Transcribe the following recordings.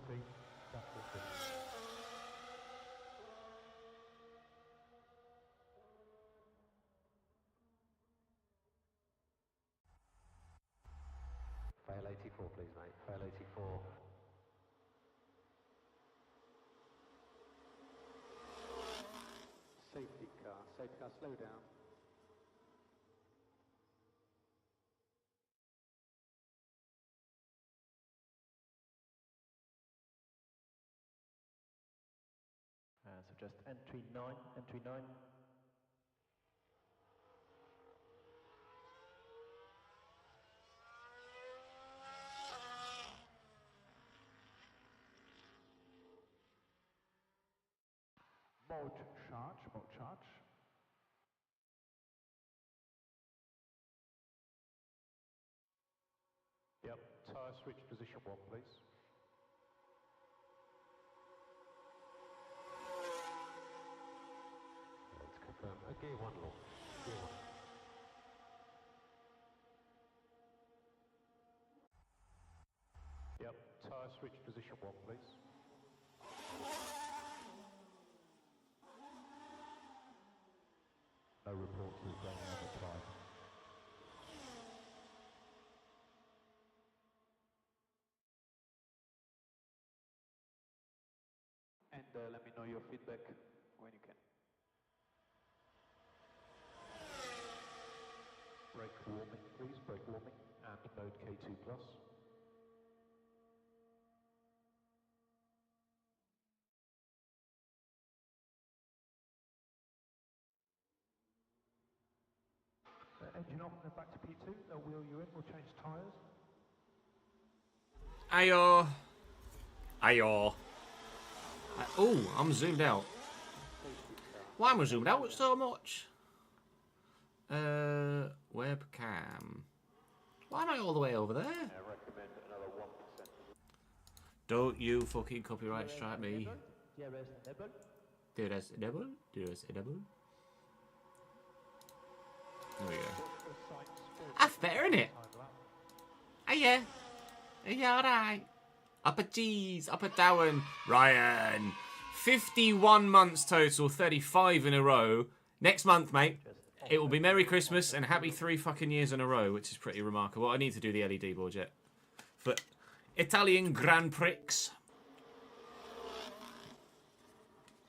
entry, chapter 3. Fail 84, please, mate. Fail 84. Safety car, slow down. So just entry 9, entry 9. Mode charge. Yep, tyre switch position 1, please. Let's confirm. Gear 1, Lord. Gear 1. Yep, tyre switch position 1, please. No reports of going over 5. And let me know your feedback when you can. Brake warming, please. Brake warming and mode K2+. Engine off and then back to P2. They'll wheel you in. We'll change tyres. Ayo. Ayo. Oh, I'm zoomed out. Why am I zoomed out so much? Webcam. Why am I all the way over there? I recommend another 1%. Don't you fucking copyright strike me. There is a double. There we go. That's better, isn't it? Hiya. Are you alright? Up a G's, up a down. Ryan. 51 months total, 35 in a row. Next month, mate, it will be Merry Christmas and happy 3 fucking years in a row, which is pretty remarkable. I need to do the LED board yet. But Italian Grand Prix. So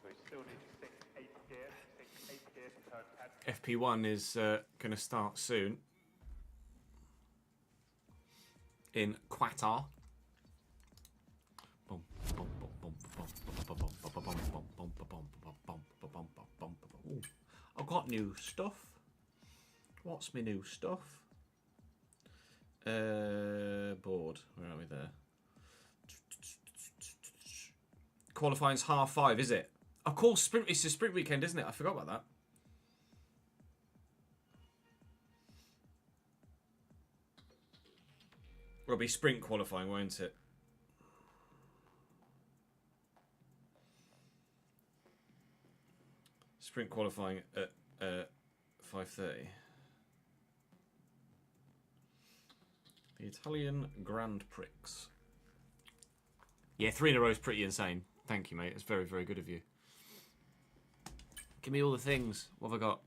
we still need to sync 8th gear. Sync 8th gear to turn pad. FP1 is going to start soon. In Qatar. Ooh, I've got new stuff. What's my new stuff? Board. Where are we there? Qualifying's 5:30, is it? Of course, sprint. It's a sprint weekend, isn't it? I forgot about that. It'll be sprint qualifying, won't it? Sprint qualifying at 5:30. The Italian Grand Prix. Yeah, 3 in a row is pretty insane. Thank you, mate. It's very, very good of you. Give me all the things. What have I got?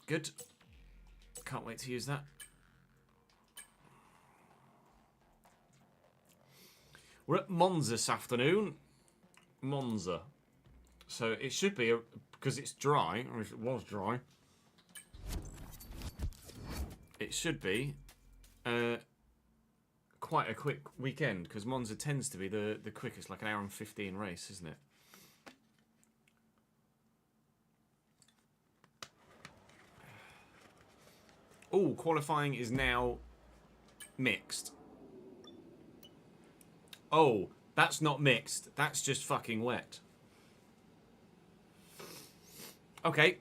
Good. Can't wait to use that. We're at Monza this afternoon. Monza. So it should be, because it's dry, or if it was dry, it should be quite a quick weekend, because Monza tends to be the quickest, like an hour and 15 race, isn't it? Oh, qualifying is now mixed. Oh, that's not mixed. That's just fucking wet. Okay,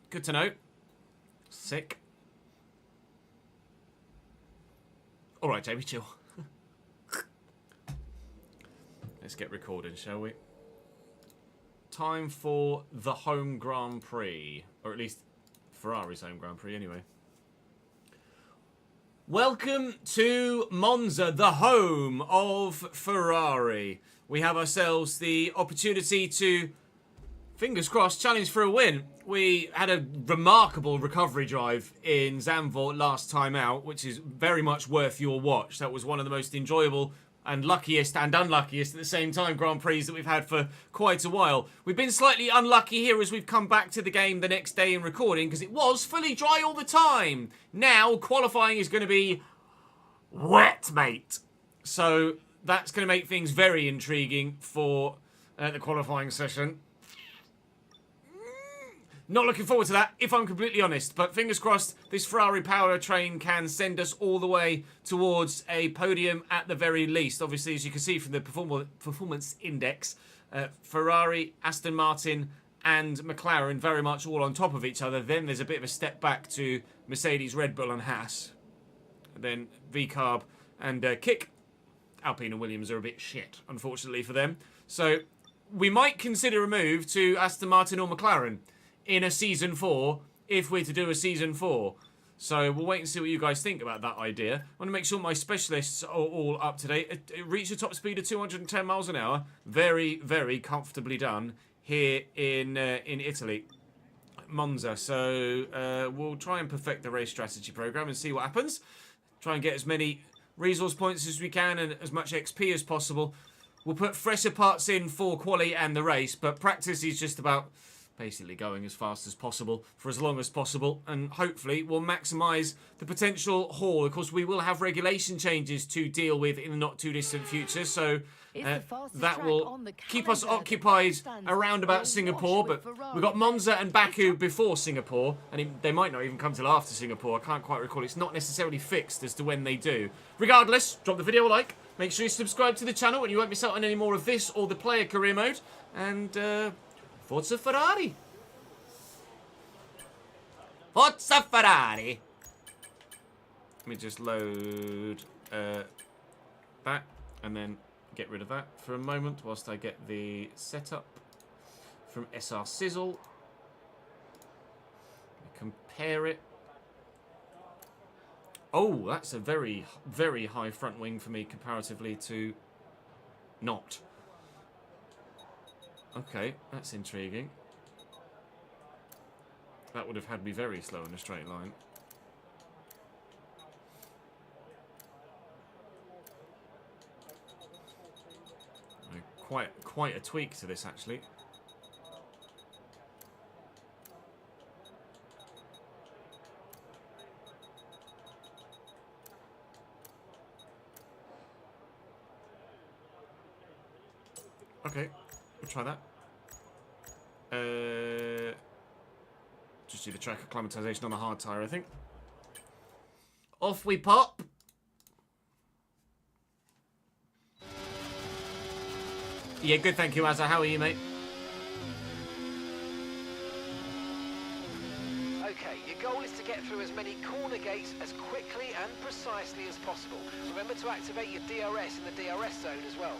good to know. Sick. All right, Jamie, chill. Let's get recording, shall we? Time for the home Grand Prix, or at least Ferrari's home Grand Prix, anyway. Welcome to Monza, the home of Ferrari. We have ourselves the opportunity to, fingers crossed, challenge for a win. We had a remarkable recovery drive in Zandvoort last time out, which is very much worth your watch. That was one of the most enjoyable and luckiest and unluckiest at the same time Grand Prix that we've had for quite a while. We've been slightly unlucky here as we've come back to the game the next day in recording because it was fully dry all the time. Now qualifying is going to be wet, mate. So that's going to make things very intriguing for the qualifying session. Not looking forward to that, if I'm completely honest. But fingers crossed, this Ferrari powertrain can send us all the way towards a podium at the very least. Obviously, as you can see from the performance index, Ferrari, Aston Martin and McLaren very much all on top of each other. Then there's a bit of a step back to Mercedes, Red Bull and Haas. Then VCarb and Kick. Alpine and Williams are a bit shit, unfortunately for them. So we might consider a move to Aston Martin or McLaren in a Season 4, if we're to do a Season 4. So we'll wait and see what you guys think about that idea. I want to make sure my specialists are all up to date. It reached a top speed of 210 miles an hour. Very, very comfortably done here in Italy. Monza. So we'll try and perfect the race strategy program and see what happens. Try and get as many resource points as we can and as much XP as possible. We'll put fresher parts in for quali and the race, but practice is just about basically going as fast as possible for as long as possible, and hopefully we'll maximise the potential haul. Of course, we will have regulation changes to deal with in the not too distant future, so that will keep us occupied around about Singapore. But we've got Monza and Baku before Singapore, and they might not even come till after Singapore. I can't quite recall. It's not necessarily fixed as to when they do. Regardless, drop the video a like. Make sure you subscribe to the channel and you won't miss out on any more of this or the player career mode. And Forza Ferrari. Forza Ferrari. Let me just load that and then get rid of that for a moment whilst I get the setup from SR Sizzle. Compare it. Oh, that's a very, very high front wing for me comparatively to not. Okay, that's intriguing. That would have had me very slow in a straight line. Quite a tweak to this, actually. Okay, we'll try that. Just do the track acclimatization on the hard tyre, I think. Off we pop. Yeah, good, thank you, Azza. How are you, mate? Okay, your goal is to get through as many corner gates as quickly and precisely as possible. Remember to activate your DRS in the DRS zone as well.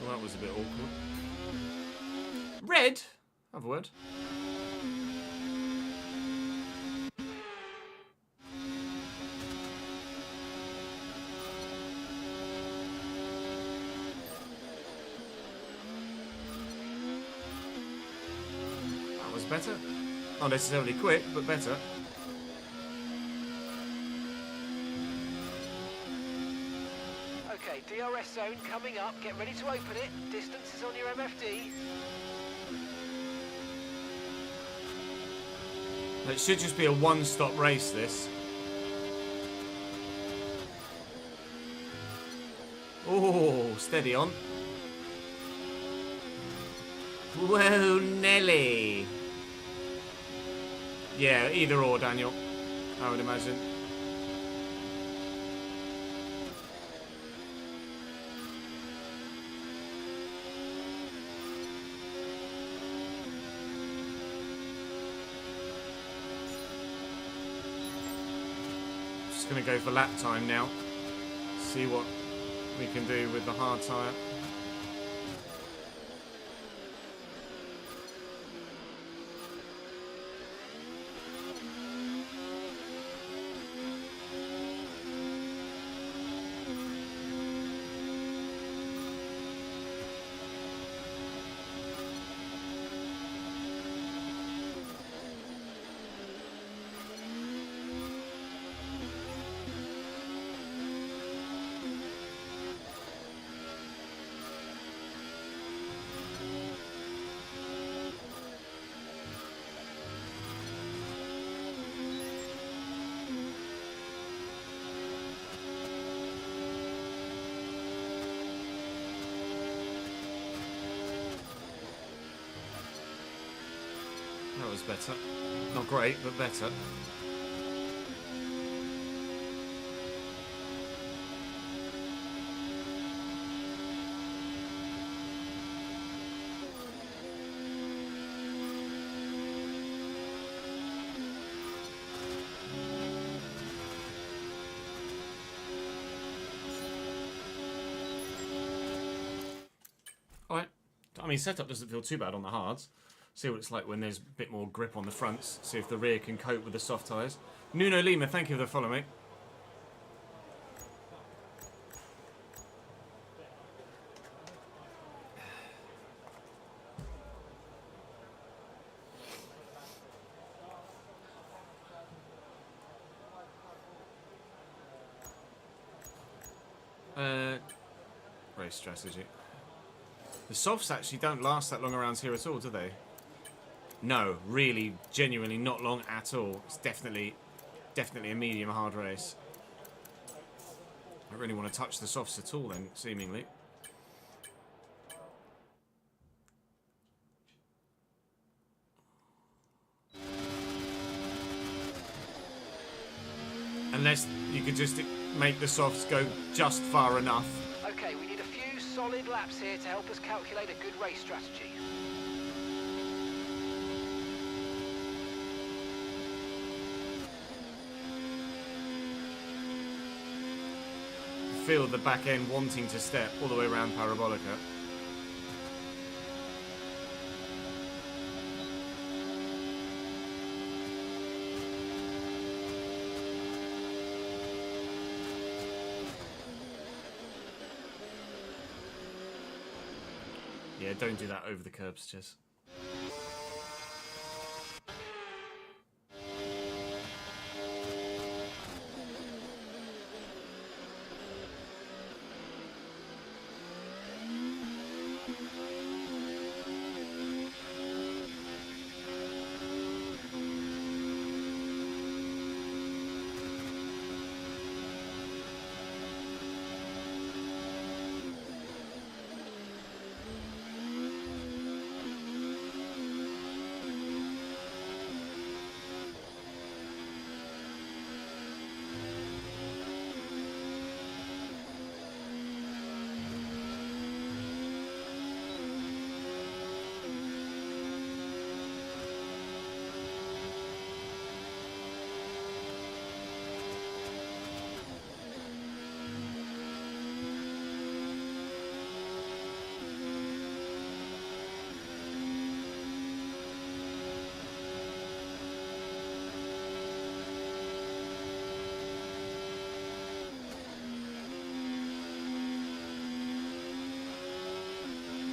Well, that was a bit awkward. Red? Have a word. That was better. Not necessarily quick, but better. Okay, DRS zone coming up. Get ready to open it. Distance is on your MFD. It should just be a one-stop race, this. Oh, steady on. Whoa, Nelly. Yeah, either or, Daniel, I would imagine. Just going to go for lap time now. See what we can do with the hard tyre. That was better. Not great, but better. Alright. I mean, setup doesn't feel too bad on the hards. See what it's like when there's a bit more grip on the fronts. See if the rear can cope with the soft tyres. Nuno Lima, thank you for the follow, mate. Race strategy. The softs actually don't last that long around here at all, do they? No, really, genuinely not long at all. It's definitely a medium hard race. I don't really want to touch the softs at all then, seemingly. Unless you could just make the softs go just far enough. Okay, we need a few solid laps here to help us calculate a good race strategy. Feel the back end wanting to step all the way around Parabolica. Yeah, don't do that over the curbs, Jess.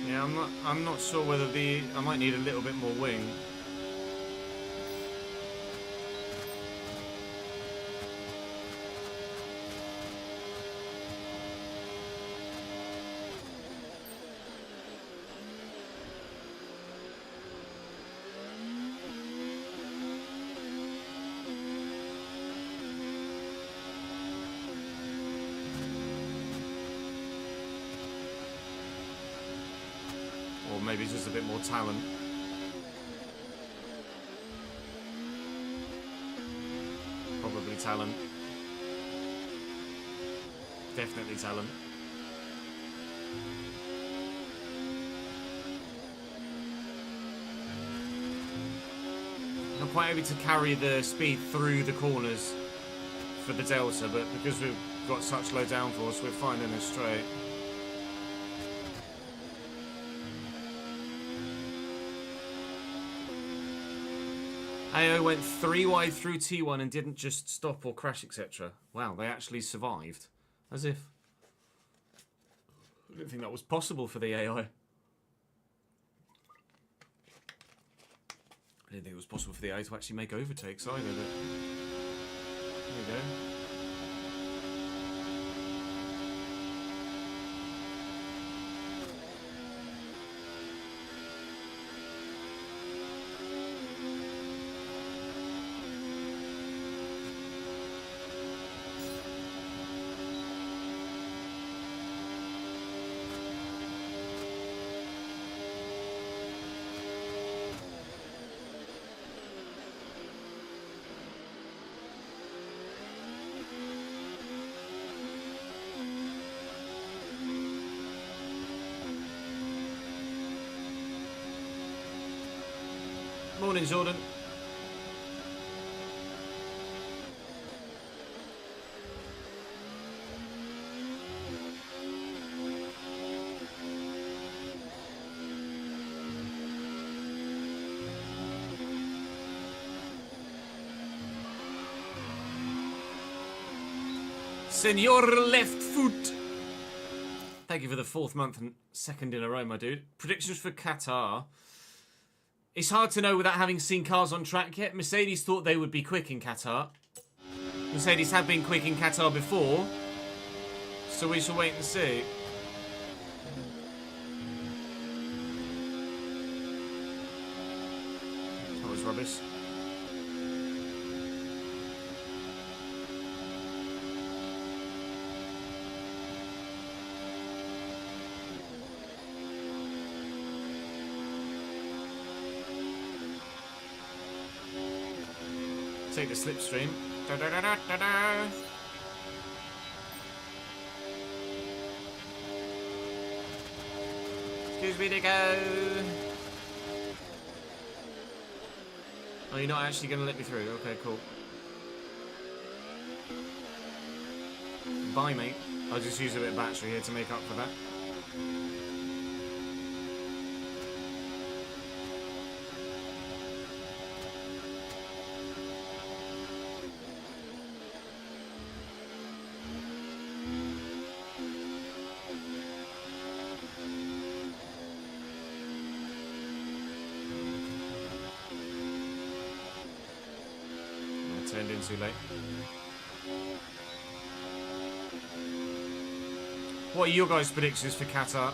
Yeah, I'm not sure whether I might need a little bit more wing. Or maybe it's just a bit more talent. Probably talent. Definitely talent. Not quite able to carry the speed through the corners for the Delta, but because we've got such low downforce, we're finding it straight. AO went 3 wide through T1 and didn't just stop or crash, etc. Wow, they actually survived. As if. I didn't think that was possible for the AI. I didn't think it was possible for the AI to actually make overtakes either, but there we go. Morning, Jordan. Senor Left Foot. Thank you for the 4th month and 2nd in a row, my dude. Predictions for Qatar. It's hard to know without having seen cars on track yet. Mercedes thought they would be quick in Qatar. Mercedes have been quick in Qatar before, so we shall wait and see. That was rubbish. Take the slipstream. Da, da, da, da, da, da. Excuse me to go. Oh, you're not actually going to let me through? Okay, cool. Bye, mate. I'll just use a bit of battery here to make up for that. Turned in too late. What are your guys' predictions for Qatar?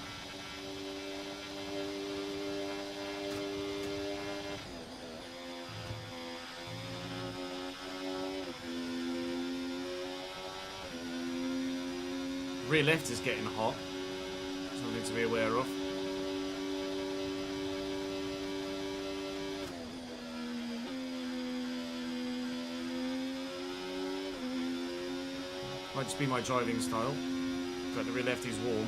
Rear left is getting hot. Something to be aware of. Might just be my driving style, but the rear left is warm.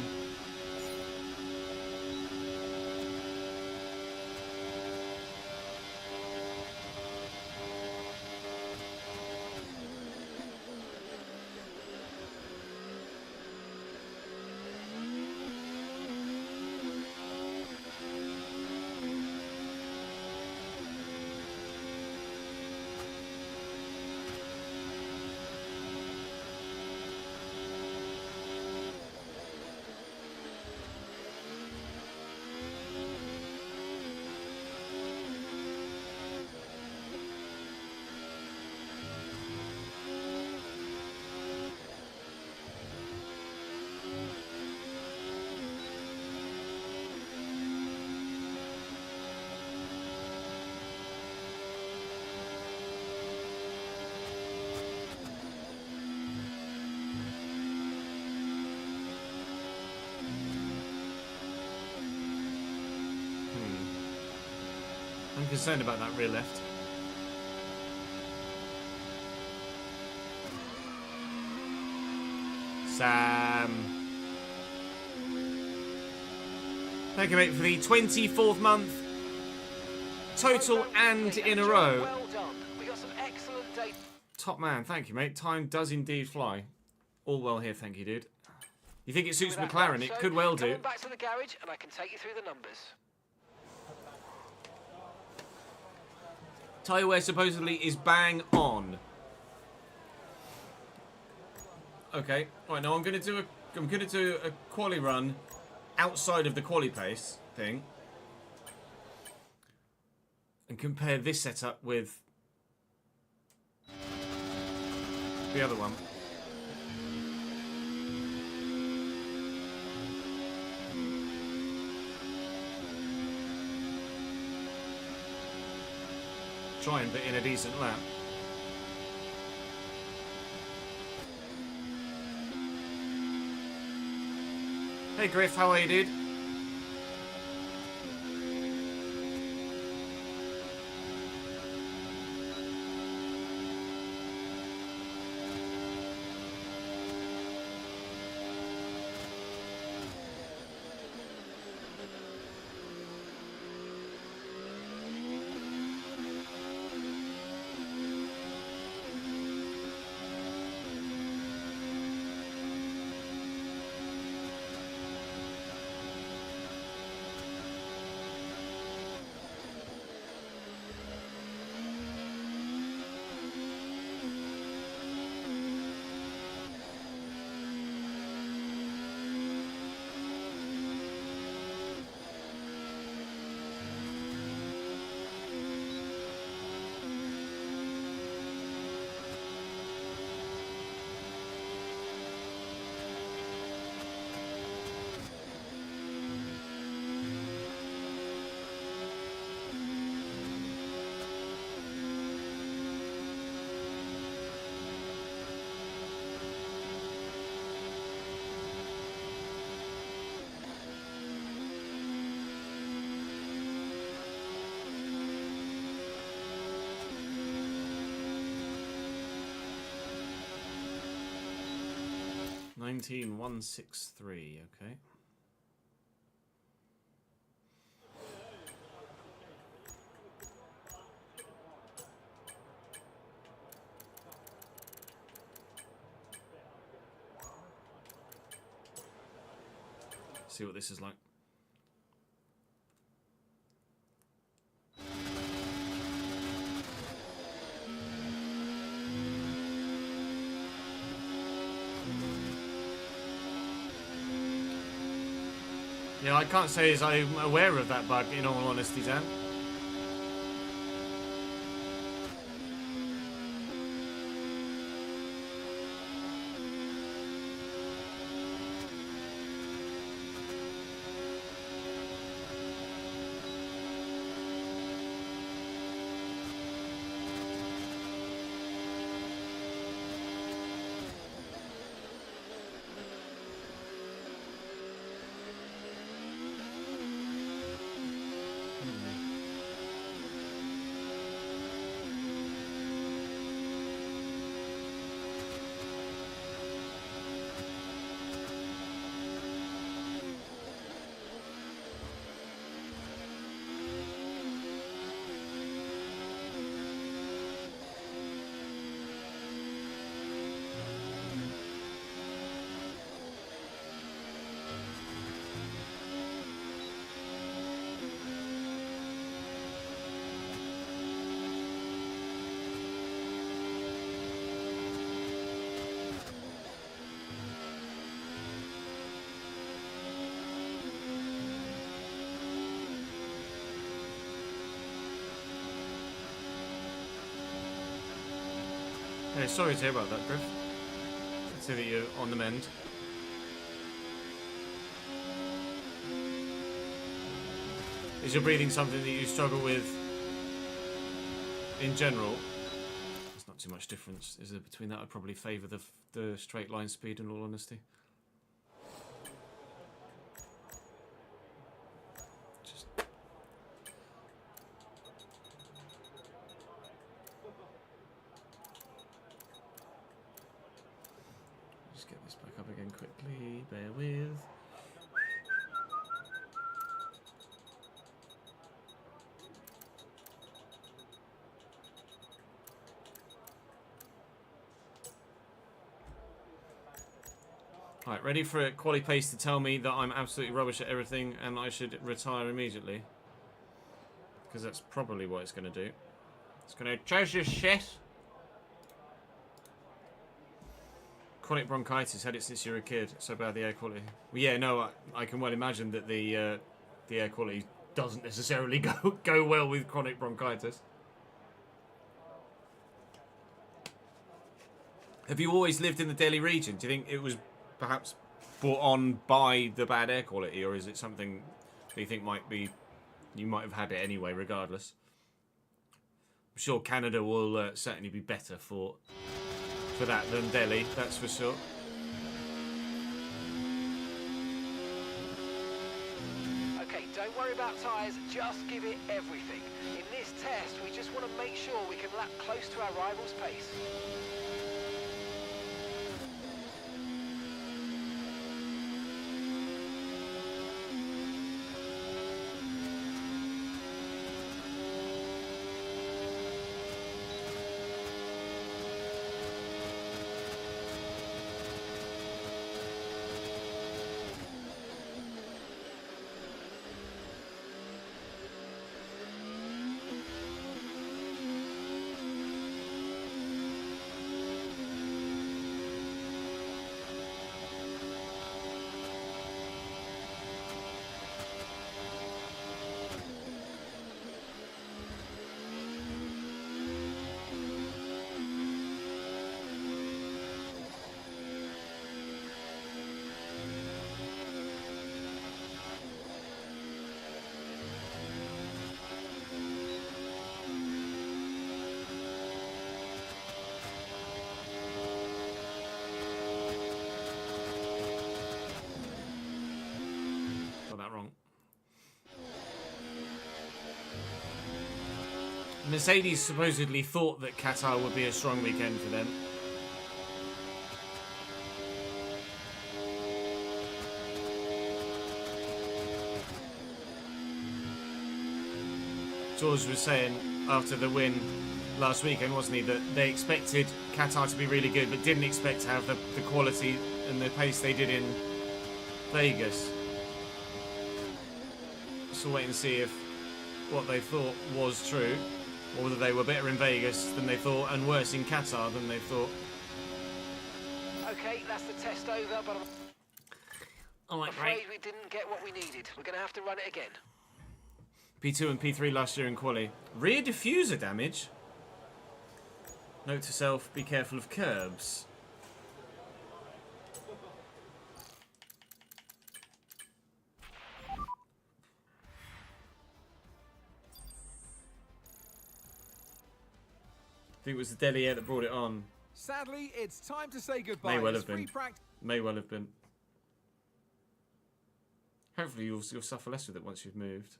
I'm concerned about that rear left. Sam. Thank you, mate, for the 24th month. Total and in a row. Well done. We got some excellent data. Top man, thank you, mate. Time does indeed fly. All well here, thank you, dude. You think it suits With that McLaren? done, It so could well come do. on back to the garage and I can take you through the numbers. Tyre wear supposedly is bang on. Okay, right now I'm gonna do a quali run outside of the quali pace thing and compare this setup with the other one. Try and put in a decent lap. Hey Griff, how are you, dude? $19,163, okay. See what this is like. Yeah, I can't say as I'm aware of that bug, in all honesty, Dan. Hey, sorry to hear about that, Griff. I see that you're on the mend. Is your breathing something that you struggle with in general? There's not too much difference, is there, between that? I'd probably favour the straight line speed, in all honesty. just get this back up again quickly. Bear with. Right, ready for Quali Pace to tell me that I'm absolutely rubbish at everything and I should retire immediately. Because that's probably what it's going to do. It's going to change your shit. Chronic bronchitis, had it since you were a kid. So bad the air quality. Well, yeah, no, I can well imagine that the air quality doesn't necessarily go well with chronic bronchitis. Have you always lived in the Delhi region? Do you think it was perhaps brought on by the bad air quality, or is it something that you think you might have had it anyway, regardless? I'm sure Canada will certainly be better for that than Delhi, that's for sure. Okay, don't worry about tyres, just give it everything. In this test, we just want to make sure we can lap close to our rival's pace. Mercedes supposedly thought that Qatar would be a strong weekend for them. George was saying after the win last weekend, wasn't he, that they expected Qatar to be really good, but didn't expect to have the quality and the pace they did in Vegas. So wait and see if what they thought was true, or whether they were better in Vegas than they thought and worse in Qatar than they thought. Okay, that's the test over, but I'm afraid we didn't get what we needed. We're going to have to run it again. P2 and P3 last year in quali. Rear diffuser damage. Note to self, be careful of curbs. I think it was the Delhi Air that brought it on. Sadly, it's time to say goodbye. May well have been. May well have been. Hopefully you'll suffer less with it once you've moved.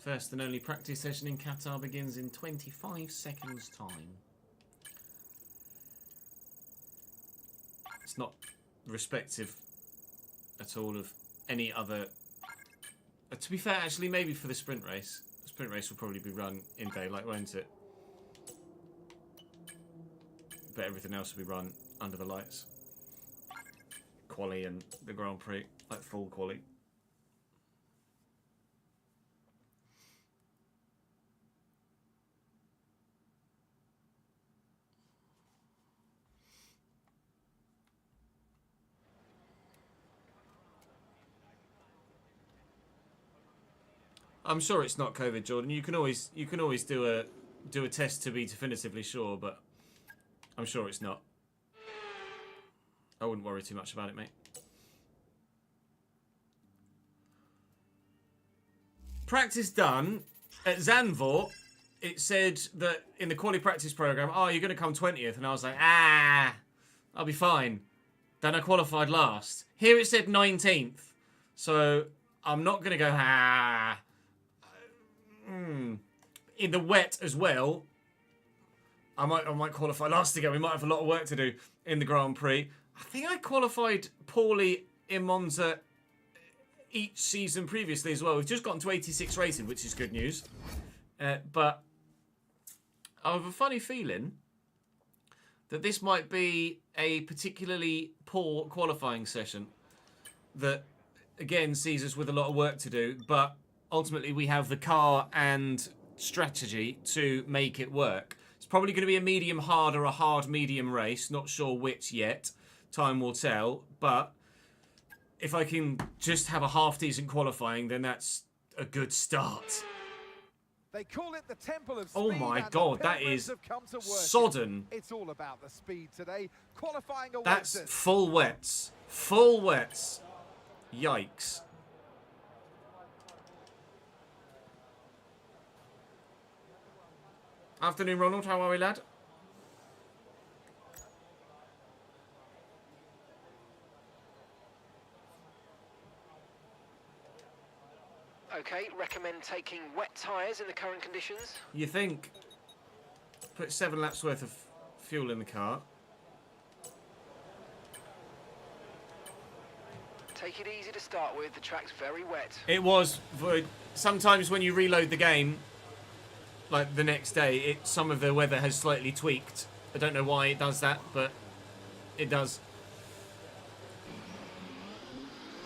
First and only practice session in Qatar begins in 25 seconds time. It's not respective at all of any other... to be fair, actually, maybe for the sprint race. The sprint race will probably be run in daylight, won't it? But everything else will be run under the lights. Quali and the Grand Prix, like full quali. I'm sure it's not COVID, Jordan. You can always do a test to be definitively sure, but I'm sure it's not. I wouldn't worry too much about it, mate. Practice done. At Zandvoort, it said that in the quality practice program, oh, you're going to come 20th. And I was like, I'll be fine. Then I qualified last. Here it said 19th. So I'm not going to go, In the wet as well, I might qualify last again. We might have a lot of work to do in the Grand Prix. I think I qualified poorly in Monza each season previously as well. We've just gotten to 86 racing, which is good news. But I have a funny feeling that this might be a particularly poor qualifying session that, again, sees us with a lot of work to do, but ultimately we have the car and strategy to make it work. It's probably going to be a medium hard or a hard medium race. Not sure which yet. Time will tell. But if I can just have a half decent qualifying, then that's a good start. They call it the Temple of Speed. Oh my and God, the that pilgrims is have come to worship. sodden. It's all about the speed today. Qualifying awaits That's us. full wets. Full wets. Yikes. Afternoon, Ronald. How are we, lad? Okay, recommend taking wet tyres in the current conditions. You think? Put 7 laps worth of fuel in the car. Take it easy to start with, the track's very wet. It was. Sometimes when you reload the game, like the next day, some of the weather has slightly tweaked. I don't know why it does that, but it does.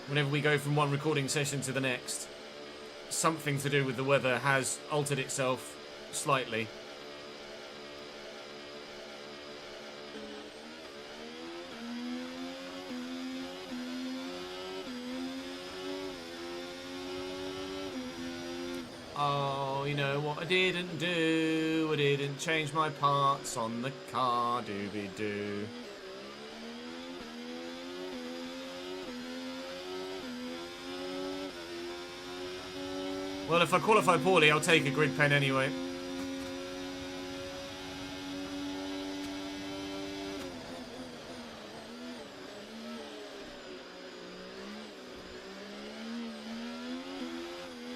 Whenever we go from one recording session to the next, something to do with the weather has altered itself slightly. Oh, you know what I didn't do? I didn't change my parts on the car, doobie-doo. Well, if I qualify poorly, I'll take a grid pen anyway.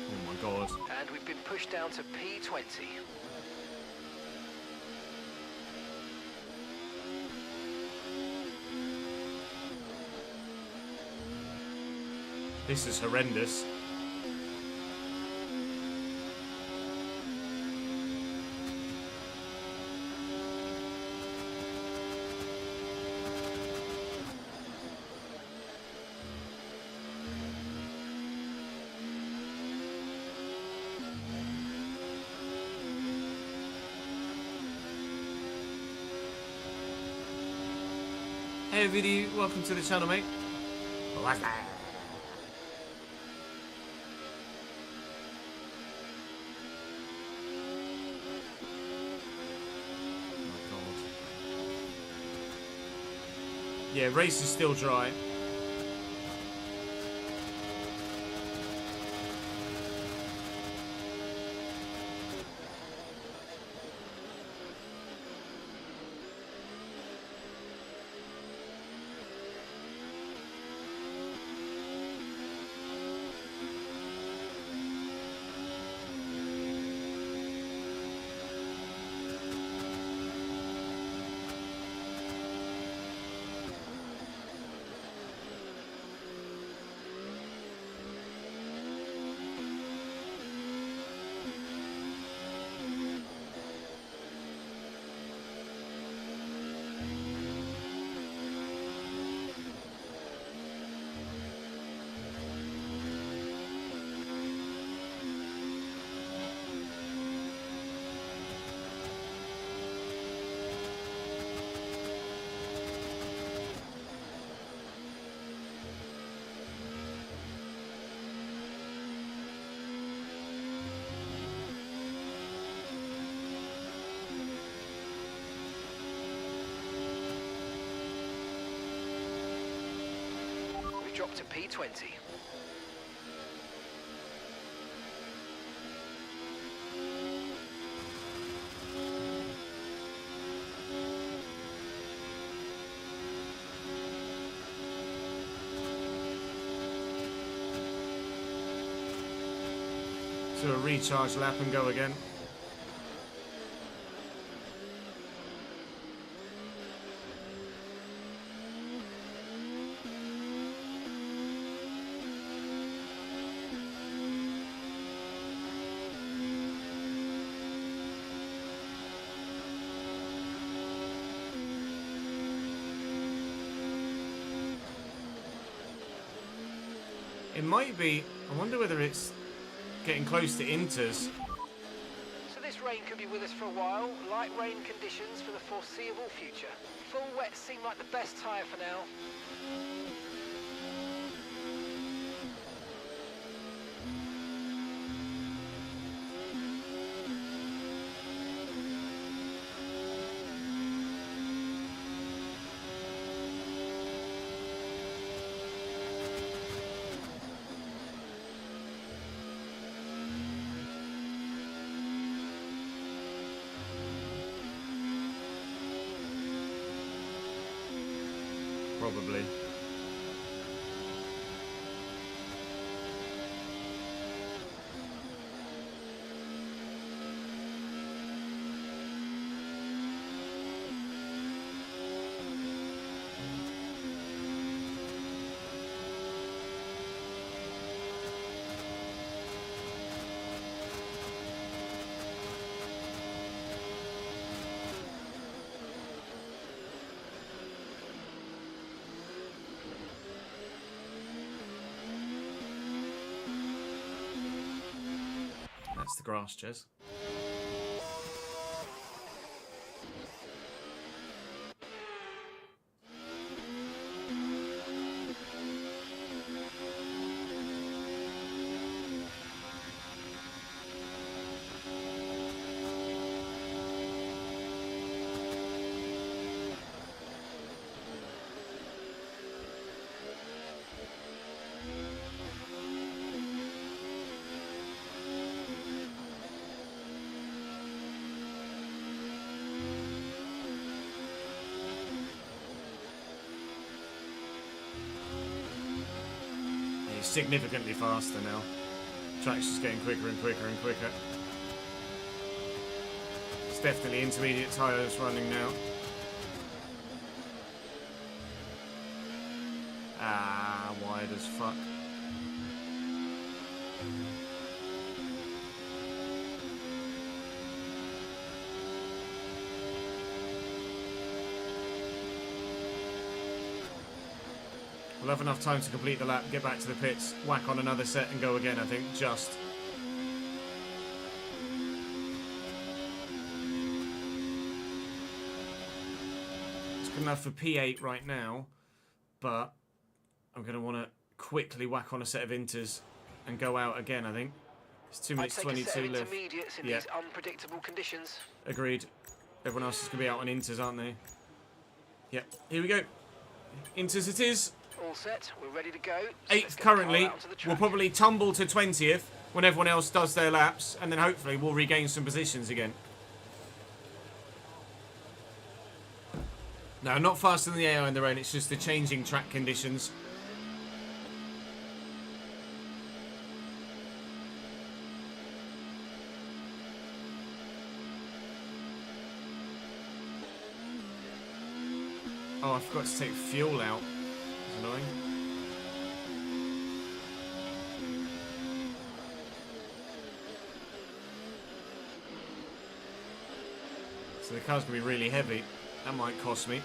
Oh my God. And we've been pushed down to P20. This is horrendous. Hey Vidi, welcome to the channel, mate. What's that? Oh my God. Yeah, race is still dry. drop to P20. So a recharge lap and go again. It might be, I wonder whether it's getting close to Inters. So this rain could be with us for a while. Light rain conditions for the foreseeable future. Full wet seem like the best tyre for now. Probably. That's the grass, Jez. He's significantly faster now. Track's just getting quicker and quicker and quicker. It's definitely intermediate tyres running now. Ah, wide as fuck. We'll have enough time to complete the lap, get back to the pits, whack on another set and go again, I think, just. It's good enough for P8 right now, but I'm going to want to quickly whack on a set of inters and go out again, I think. It's 2 minutes 22 left. Intermediates in these unpredictable conditions. Agreed. Everyone else is going to be out on inters, aren't they? Yep, here we go. Inters it is. All set, we're ready to go. So 8th currently. We'll probably tumble to 20th when everyone else does their laps, and then hopefully we'll regain some positions again. No, not faster than the AI in the rain, it's just the changing track conditions. Oh, I forgot to take fuel out. That's annoying. So the car's going to be really heavy. That might cost me.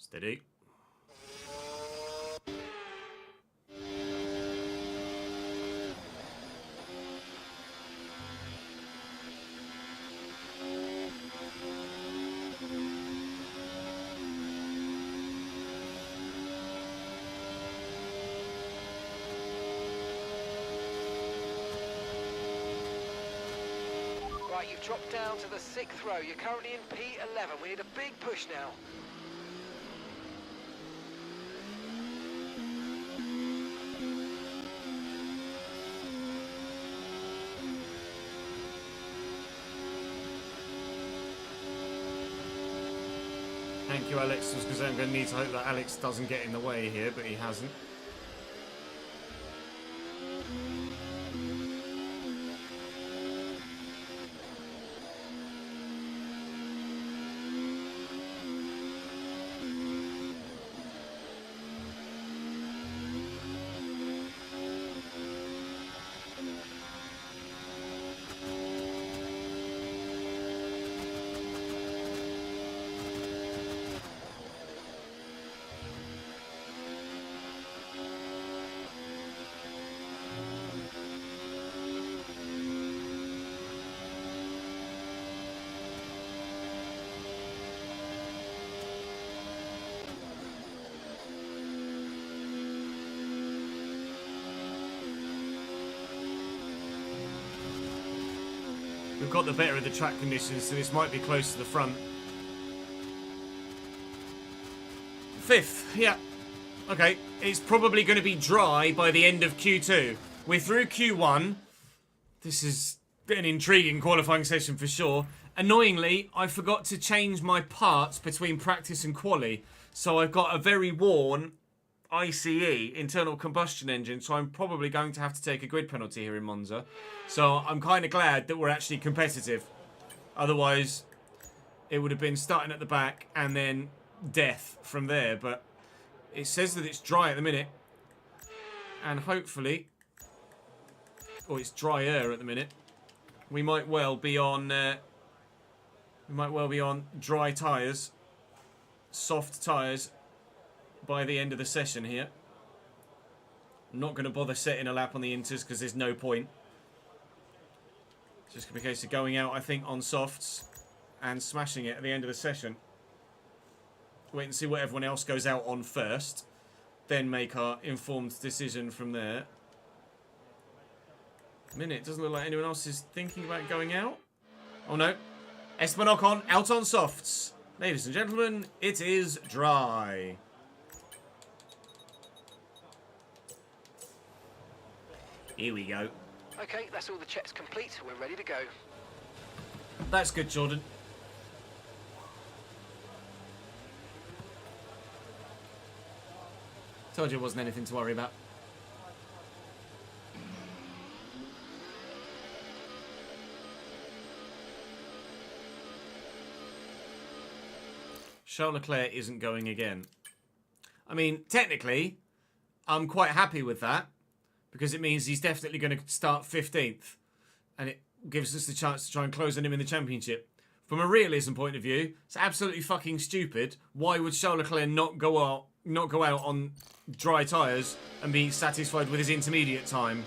Steady. Right, you've dropped down to the 6th row. You're currently in P11. We need a big push now. Thank you, Alex, because I'm going to need to hope that Alex doesn't get in the way here, but he hasn't. We've got the better of the track conditions, so this might be close to the front. 5th, yeah. Okay, it's probably going to be dry by the end of Q2. We're through Q1. This is an intriguing qualifying session for sure. Annoyingly, I forgot to change my parts between practice and quali. So I've got a very worn ICE, internal combustion engine, so I'm probably going to have to take a grid penalty here in Monza. So I'm kind of glad that we're actually competitive. Otherwise, it would have been starting at the back and then death from there. But it says that it's dry at the minute. And hopefully, or it's drier at the minute, we might well be on dry tyres, soft tyres, by the end of the session here. I'm not going to bother setting a lap on the Inters because there's no point. It's just going to be a case of going out, I think, on softs and smashing it at the end of the session. Wait and see what everyone else goes out on first. Then make our informed decision from there. Minute, doesn't look like anyone else is thinking about going out. Oh no. Esteban Ocon out on softs. Ladies and gentlemen, it is dry. Here we go. Okay, that's all the checks complete. We're ready to go. That's good, Jordan. Told you it wasn't anything to worry about. Charles Leclerc isn't going again. I mean, technically, I'm quite happy with that, because it means he's definitely going to start 15th. And it gives us the chance to try and close on him in the championship. From a realism point of view, it's absolutely fucking stupid. Why would Charles Leclerc not go out on dry tyres and be satisfied with his intermediate time?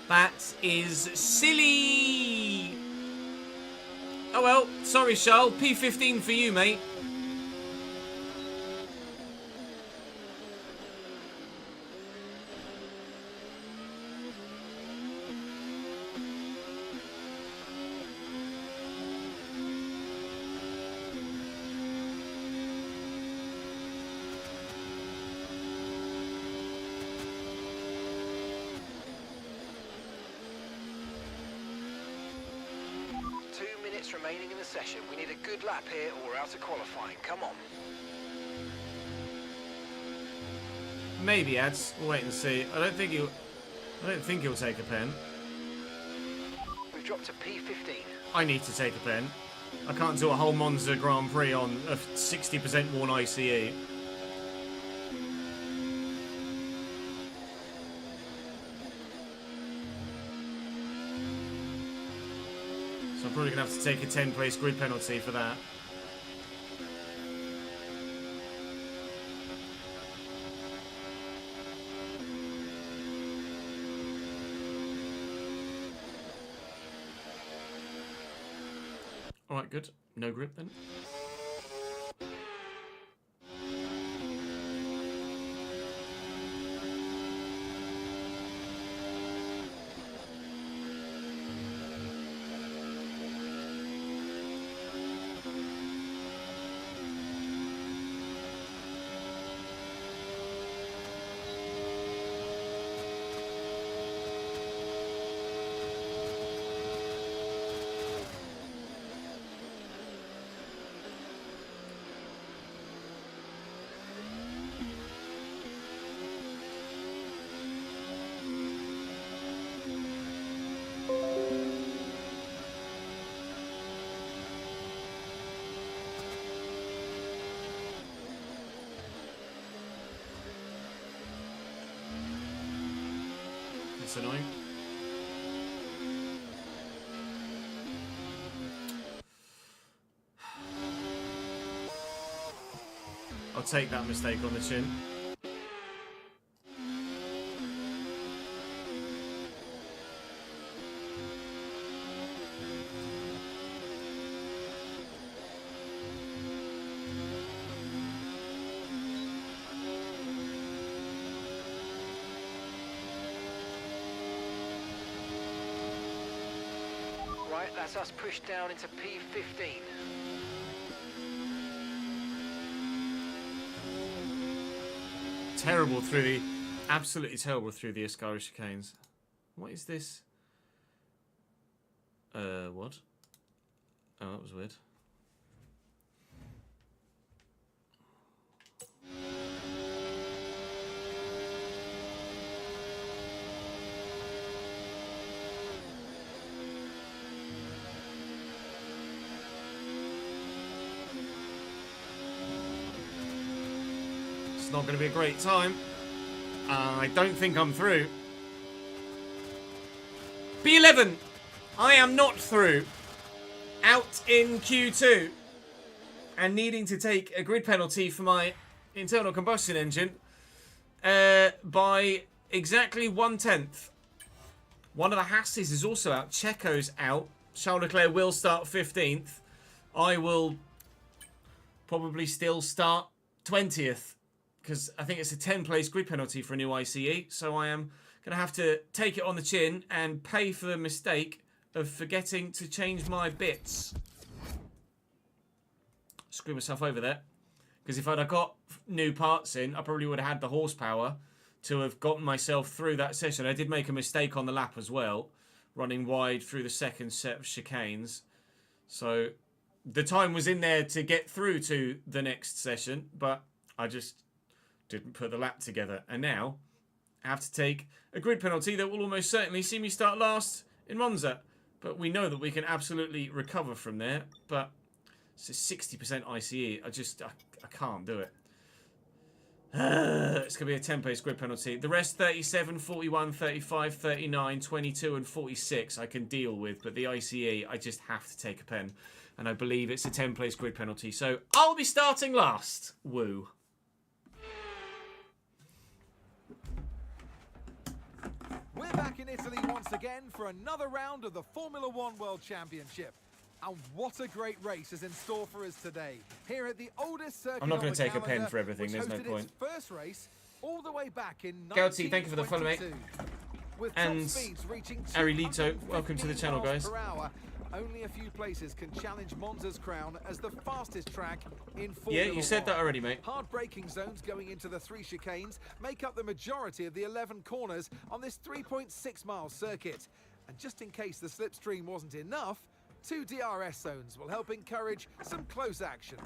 That is silly! Oh well, sorry Charles, P15 for you, mate. Remaining in the session. We need a good lap here or we're out of qualifying. Come on. Maybe Ads. We'll wait and see. I don't think he'll take a pen. We've dropped to P15. I need to take a pen. I can't do a whole Monza Grand Prix on a 60% worn ICE. So I'm probably going to have to take a 10-place grid penalty for that. Alright, good. No grip then. It's annoying. I'll take that mistake on the chin. Right, that's us pushed down into P15. Terrible through the... Absolutely terrible through the Ascari chicanes. What is this? What? Oh, that was weird. It's not going to be a great time. I don't think I'm through. B11! I am not through. Out in Q2. And needing to take a grid penalty for my internal combustion engine by exactly 1/10. One of the Hasses is also out. Checo's out. Charles Leclerc will start 15th. I will probably still start 20th. Because I think it's a 10-place grid penalty for a new ICE. So I am going to have to take it on the chin and pay for the mistake of forgetting to change my bits. Screw myself over there. Because if I'd have got new parts in, I probably would have had the horsepower to have gotten myself through that session. I did make a mistake on the lap as well, running wide through the second set of chicanes. So the time was in there to get through to the next session, but I just didn't put the lap together. And now I have to take a grid penalty that will almost certainly see me start last in Monza. But we know that we can absolutely recover from there. But it's a 60% ICE. I can't do it. It's going to be a 10-place grid penalty. The rest, 37, 41, 35, 39, 22 and 46 I can deal with. But the ICE, I just have to take a pen. And I believe it's a 10-place grid penalty. So I'll be starting last. Woo. We're back in Italy once again for another round of the Formula One World Championship. And what a great race is in store for us today. Here at the oldest circuit I'm not going to take a pen for everything, there's no point. Its first race all the way back in Gauti, thank you for the follow, mate. And Arilito, welcome to the channel, guys. Only a few places can challenge Monza's crown as the fastest track in Formula Yeah, you said that already, mate. Hard braking zones going into the 3 chicanes make up the majority of the 11 corners on this 3.6-mile circuit. And just in case the slipstream wasn't enough, 2 DRS zones will help encourage some close action.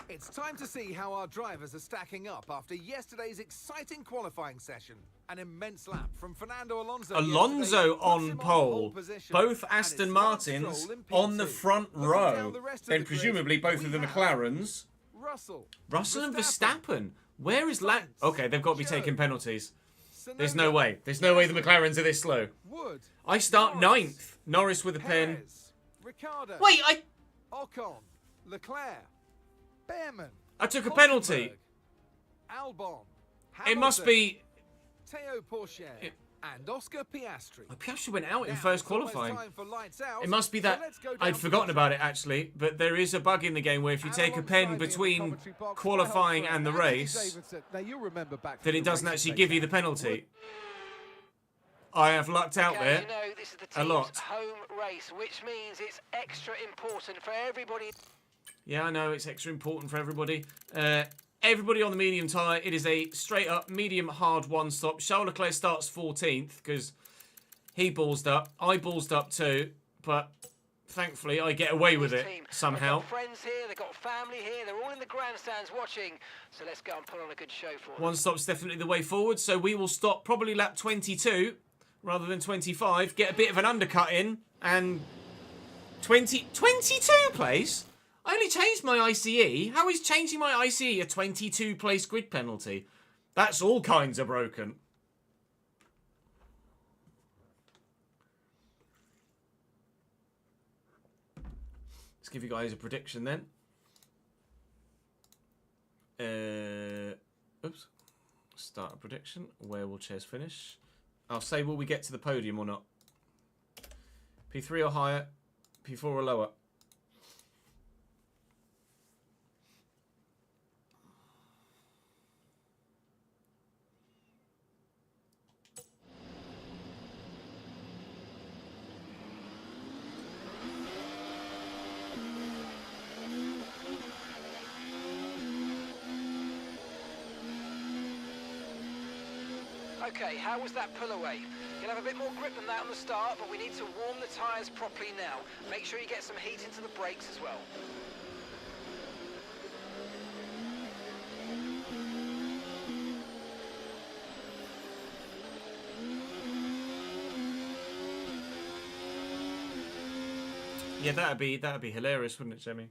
It's time to see how our drivers are stacking up after yesterday's exciting qualifying session. An immense lap from Fernando Alonso. Alonso on pole. Both Aston Martins on the front row. Then presumably both of the McLarens. Russell and Verstappen. Where is Okay, they've got to be taking penalties. There's no way. There's no way the McLarens are this slow. I start 9th. Norris with a pen. Wait, Ocon, Leclerc, Behrman. I took a penalty. Albon. It must be... Théo Pourchaire. and Oscar Piastri. Oh, Piastri went out in Now first it's almost qualifying. time for lights out, It must be so that let's go down I'd to forgotten the about it track. actually, but there is a bug in the game where if you take a pen Alongside me in the between commentary box, qualifying my old and the friend, Anthony race, Davidson. Now, you'll remember back then from it the doesn't racing actually days. give you the penalty. I have lucked out Okay, there. you know, this is the A team's lot. home race, which means it's extra important for everybody. Yeah, I know, it's extra important for everybody. Everybody on the medium tyre, it is a straight up medium hard one stop. Charles Leclerc starts 14th because he ballsed up. I ballsed up too, but thankfully I get away with it Team. somehow. They've got friends here, they've got family here, they're all in the grandstands watching. So let's go and put on a good show for them. One stop's definitely the way forward, so we will stop probably lap 22 rather than 25, get a bit of an undercut in, and 22 place? I only changed my ICE. How is changing my ICE a 22 place grid penalty? That's all kinds of broken. Let's give you guys a prediction then. Oops. Start a prediction. Where will Ches finish? I'll say, will we get to the podium or not? P3 or higher, P4 or lower. Okay, how was that pull away? You'll have a bit more grip than that on the start, but we need to warm the tyres properly now. Make sure you get some heat into the brakes as well. Yeah, that'd be hilarious, wouldn't it, Jemmy?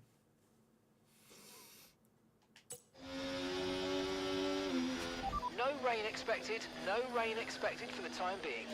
No rain expected, no rain expected for the time being.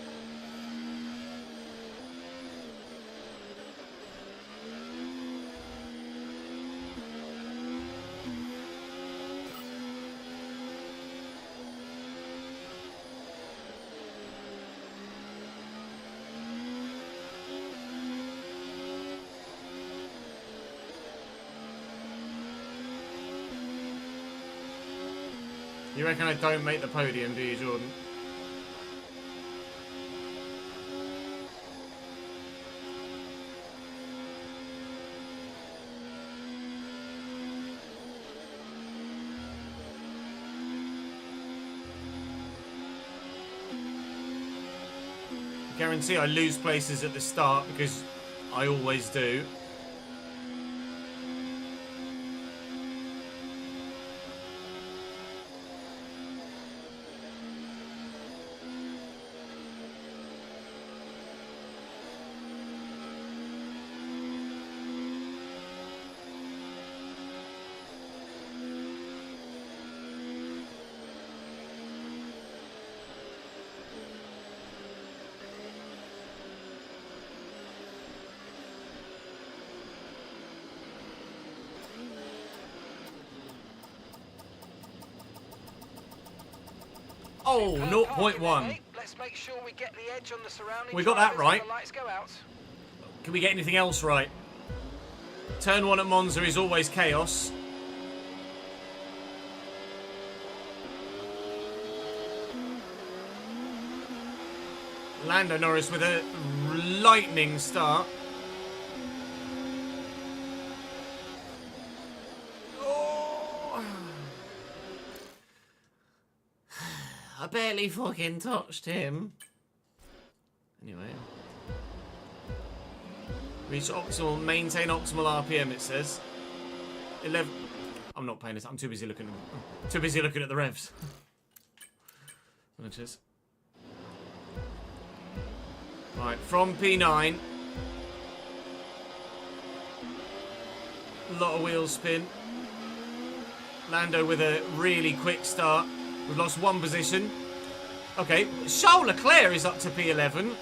You reckon I don't make the podium, do you, Jordan? Guarantee I lose places at the start because I always do. Oh, 0.1. Let's make sure we get the edge on the surrounding We got that drivers right. as the lights go out. Can we get anything else right? Turn 1 at Monza is always chaos. Lando Norris with a lightning start. Oh. I barely fucking touched him. Anyway. Reach optimal, maintain optimal RPM, it says. 11. I'm not paying this. I'm too busy looking at the revs. Which is. Right, from P9. A lot of wheel spin. Lando with a really quick start. We've lost one position. Okay, Charles Leclerc is up to P11.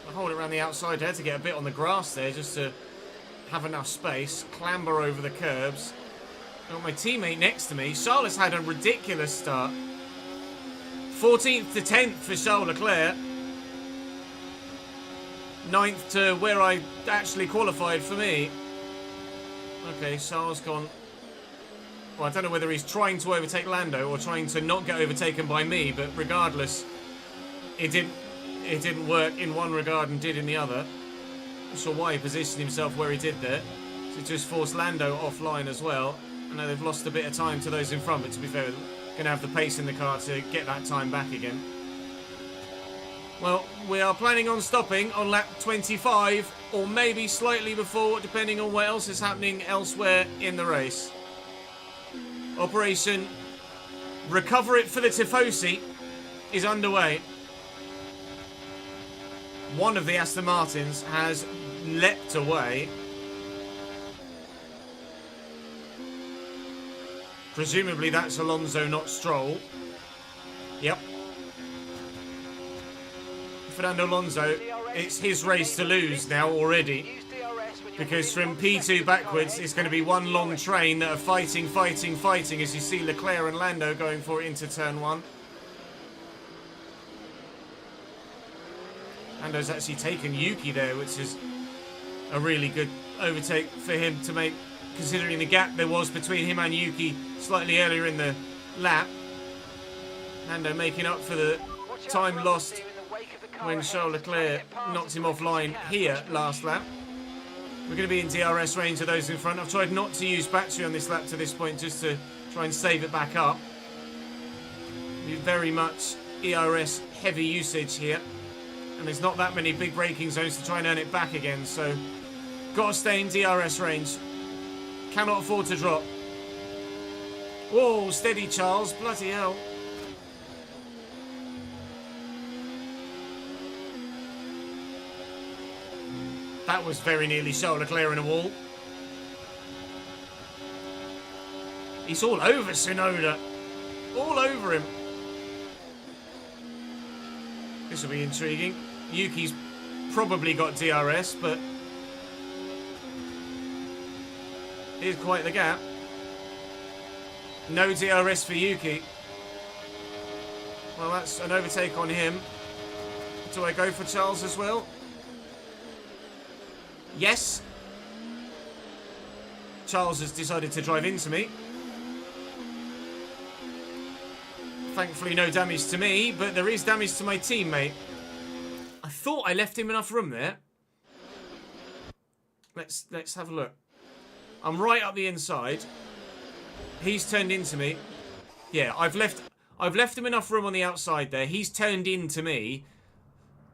I'll hold it around the outside there to get a bit on the grass there, just to have enough space. Clamber over the curbs. Got my teammate next to me. Charles has had a ridiculous start. 14th to 10th for Charles Leclerc. 9th to where I actually qualified for me. Okay, Charles gone. Well, I don't know whether he's trying to overtake Lando or trying to not get overtaken by me, but regardless, it didn't work in one regard and did in the other. Not sure why he positioned himself where he did there. So it just forced Lando offline as well. I know they've lost a bit of time to those in front, but to be fair, they're going to have the pace in the car to get that time back again. Well, we are planning on stopping on lap 25, or maybe slightly before, depending on what else is happening elsewhere in the race. Operation Recover It for the Tifosi is underway. One of the Aston Martins has leapt away. Presumably that's Alonso, not Stroll. Yep. Fernando Alonso, it's his race to lose now already. Because from P2 backwards, it's going to be one long train that are fighting as you see Leclerc and Lando going for it into turn 1. Lando's actually taken Yuki there, which is a really good overtake for him to make, considering the gap there was between him and Yuki slightly earlier in the lap. Lando making up for the time lost when Charles Leclerc knocked him offline here last lap. We're going to be in DRS range of those in front. I've tried not to use battery on this lap to this point just to try and save it back up. Very much ERS heavy usage here. And there's not that many big braking zones to try and earn it back again. So, got to stay in DRS range. Cannot afford to drop. Whoa, steady Charles. Bloody hell. That was very nearly Charles Leclerc in a wall. He's all over Tsunoda. All over him. This will be intriguing. Yuki's probably got DRS, but here's quite the gap. No DRS for Yuki. Well, that's an overtake on him. Do I go for Charles as well? Yes. Charles has decided to drive into me. Thankfully no damage to me, but there is damage to my teammate. I thought I left him enough room there. Let's have a look. I'm right up the inside. He's turned into me. Yeah, I've left him enough room on the outside there. He's turned into me.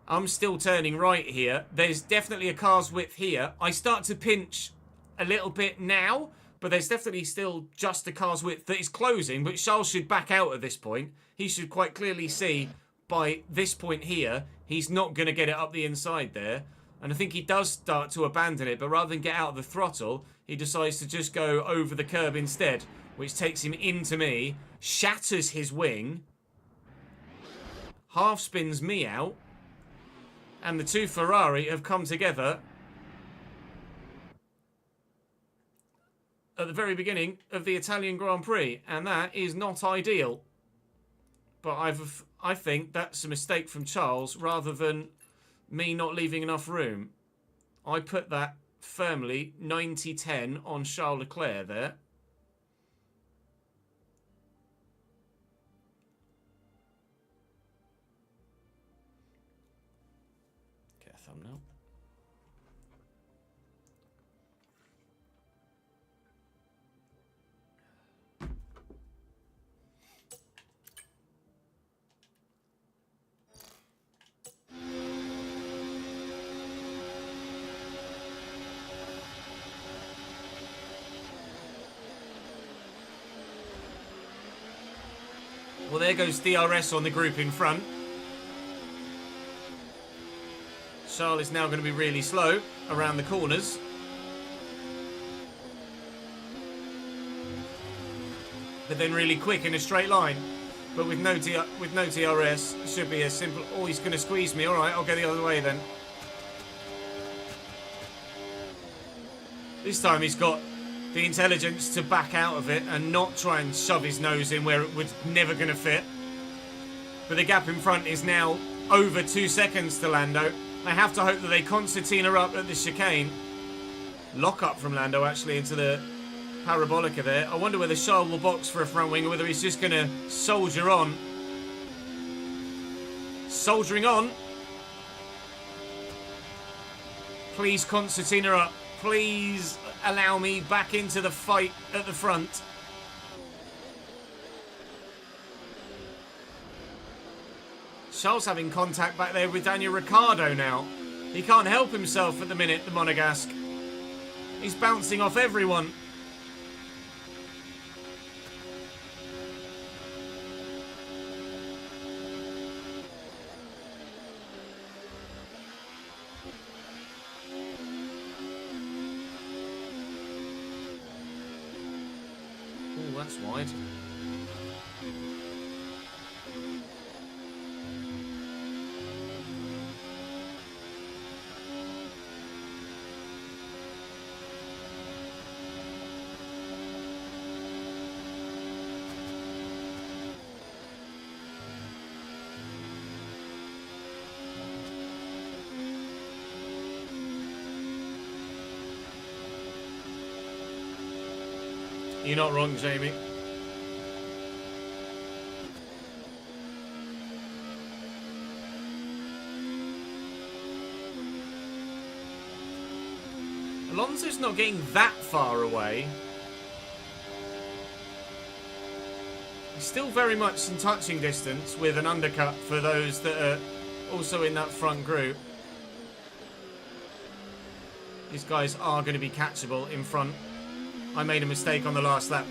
I'm still turning right here. There's definitely a car's width here. I start to pinch a little bit now, but there's definitely still just a car's width that is closing, but Charles should back out at this point. He should quite clearly see by this point here, he's not going to get it up the inside there. And I think he does start to abandon it, but rather than get out of the throttle, he decides to just go over the curb instead, which takes him into me, shatters his wing, half spins me out, and the two Ferrari have come together at the very beginning of the Italian Grand Prix, and that is not ideal. But I think that's a mistake from Charles rather than me not leaving enough room. I put that firmly 90-10 on Charles Leclerc there. Get a thumbnail. Well, there goes DRS on the group in front. Charles is now going to be really slow around the corners. But then really quick in a straight line. But with no DRS, it should be a simple... Oh, he's going to squeeze me. All right, I'll go the other way then. This time he's got the intelligence to back out of it and not try and shove his nose in where it was never going to fit. but the gap in front is now over 2 seconds to Lando. I have to hope that they concertina up at the chicane. Lock up from Lando, actually, into the Parabolica there. I wonder whether Charles will box for a front wing or whether he's just going to soldier on. Soldiering on. Please concertina up. Please allow me back into the fight at the front. Charles having contact back there with Daniel Ricciardo now. He can't help himself at the minute, the Monegasque. He's bouncing off everyone. Oh, that's wide. You're not wrong, Jamie. Alonso's not getting that far away. He's still very much in touching distance with an undercut for those that are also in that front group. These guys are going to be catchable in front. I made a mistake on the last lap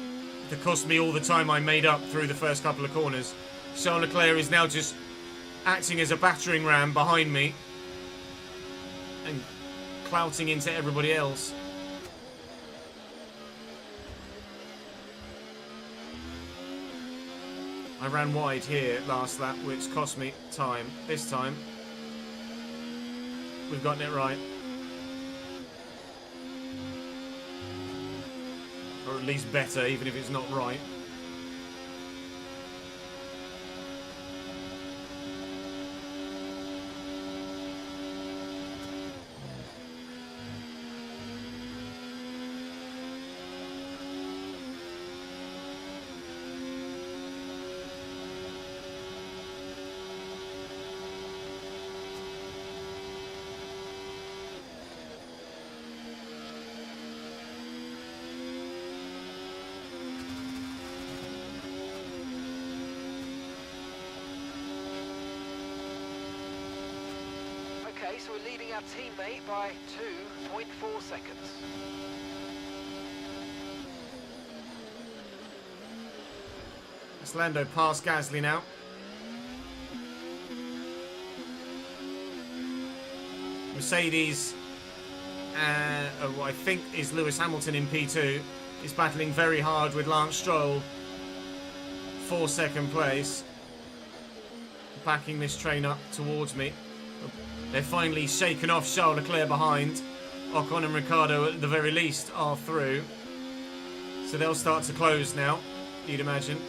that cost me all the time I made up through the first couple of corners. Charles Leclerc is now just acting as a battering ram behind me and clouting into everybody else. I ran wide here last lap, which cost me time. This time, we've gotten it right. Or at least better, even if it's not right. Okay, so we're leading our teammate by 2.4 seconds. That's Lando past Gasly now. Mercedes, who I think is Lewis Hamilton in P2, is battling very hard with Lance Stroll for second place. Backing this train up towards me. They're finally shaken off Charles Leclerc behind. Ocon and Ricciardo, at the very least, are through. So they'll start to close now, you'd imagine.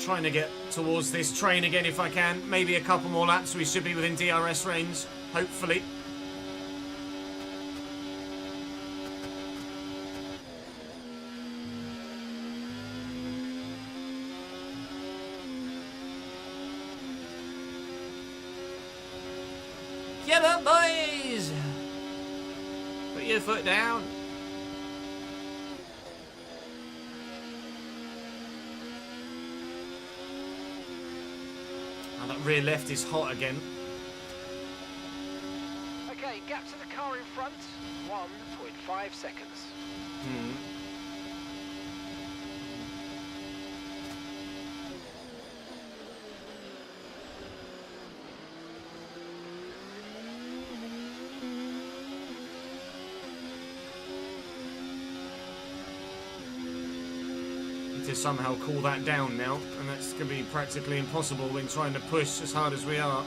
Trying to get towards this train again if I can. Maybe a couple more laps. We should be within DRS range, hopefully. Get up, boys! Put your foot down. Oh, that rear left is hot again. Okay, gap to the car in front, 1.5 seconds. To somehow cool that down now, and that's going to be practically impossible when trying to push as hard as we are.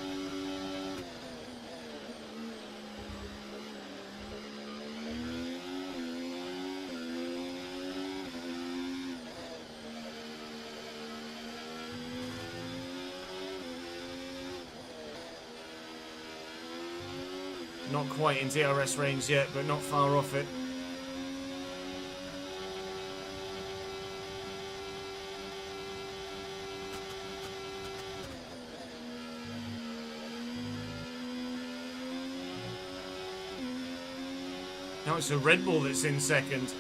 Not quite in DRS range yet, but not far off it. Now it's a Red Bull that's in second.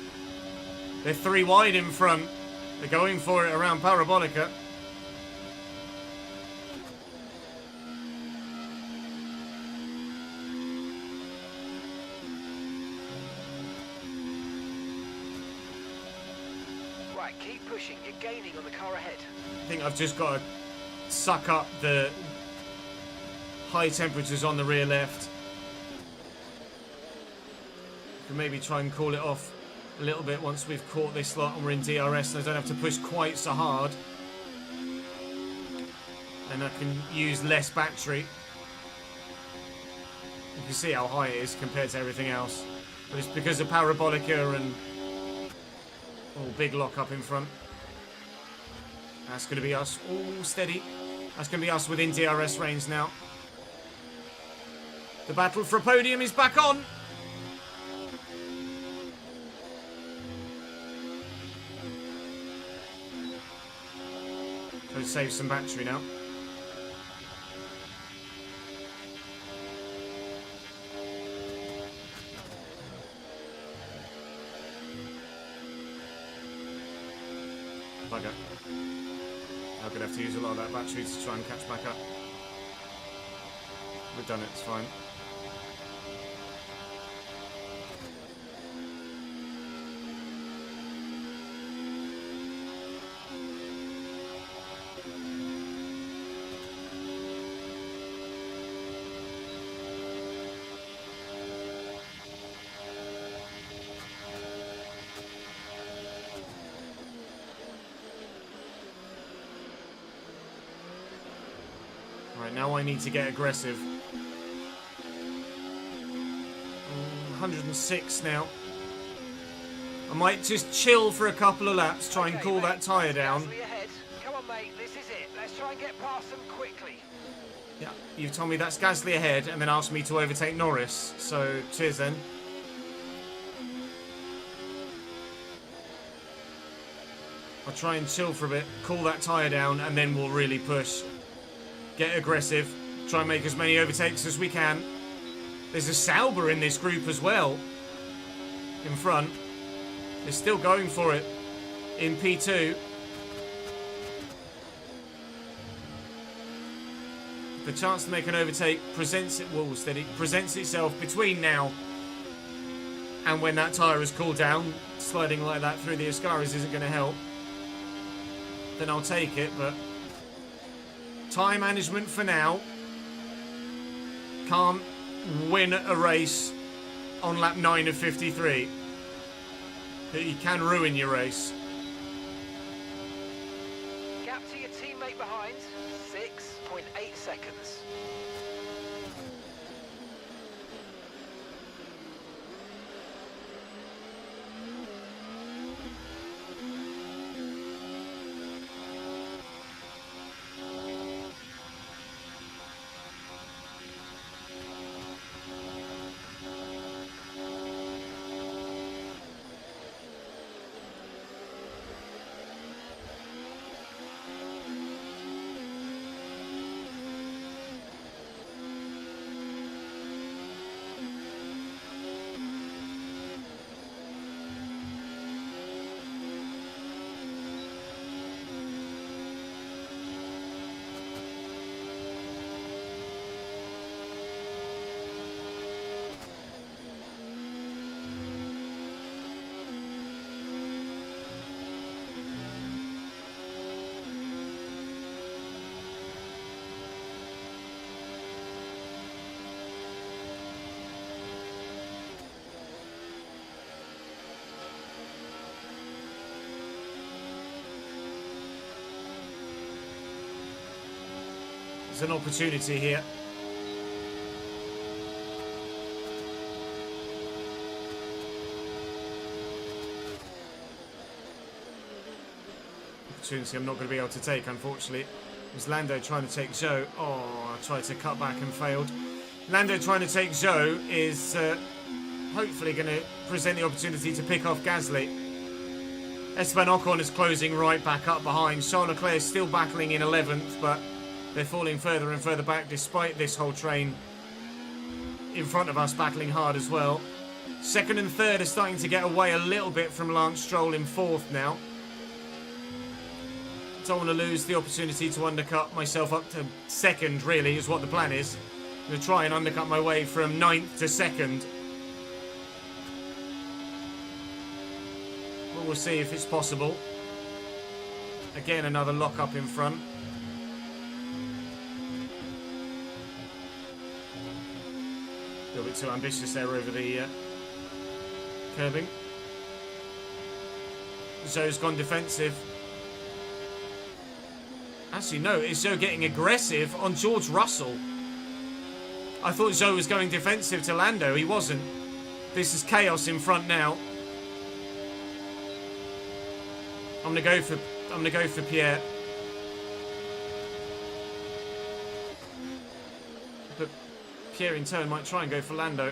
They're 3 wide in front. They're going for it around Parabolica. Right, keep pushing. You're gaining on the car ahead. I think I've just got to suck up the high temperatures on the rear left. Can maybe try and call it off a little bit once we've caught this slot and we're in DRS and I don't have to push quite so hard. And I can use less battery. You can see how high it is compared to everything else. But it's because of Parabolica and big lock up in front. That's going to be us. Oh, steady. That's going to be us within DRS range now. The battle for a podium is back on. So save some battery now. Bugger. I'm going to have to use a lot of that battery to try and catch back up. We've done it, it's fine. Right, now I need to get aggressive. 106 now. I might just chill for a couple of laps, try and cool that tyre down. Gasly ahead. Come on, mate, this is it. Let's try and get past them quickly. Yeah, you've told me that's Gasly ahead and then asked me to overtake Norris, so cheers then. I'll try and chill for a bit, cool that tyre down, and then we'll really push. Get aggressive, try and make as many overtakes as we can. There's a Sauber in this group as well, in front. They're still going for it in P2. The chance to make an overtake presents itself between now and when that tyre is cooled down. Sliding like that through the Ascaris isn't going to help. Then I'll take it, but time management for now. Can't win a race on lap 9 of 53. But you can ruin your race. Gap to your teammate behind, 6.8 seconds. There's an opportunity here. Opportunity I'm not going to be able to take, unfortunately. It was Lando trying to take Zhou. Oh, I tried to cut back and failed. Lando trying to take Zhou is hopefully going to present the opportunity to pick off Gasly. Esteban Ocon is closing right back up behind. Charles Leclerc is still battling in 11th, but they're falling further and further back despite this whole train in front of us battling hard as well. Second and third are starting to get away a little bit from Lance Stroll in 4th now. Don't want to lose the opportunity to undercut myself up to 2nd, really, is what the plan is. I'm going to try and undercut my way from 9th to 2nd. But we'll see if it's possible. Again, another lock-up in front. A little bit too ambitious there over the curbing. Zhou's gone defensive. Actually, no, it's Zhou getting aggressive on George Russell. I thought Zhou was going defensive to Lando. He wasn't. This is chaos in front now. I'm gonna go for Pierre. But Pierre in turn might try and go for Lando.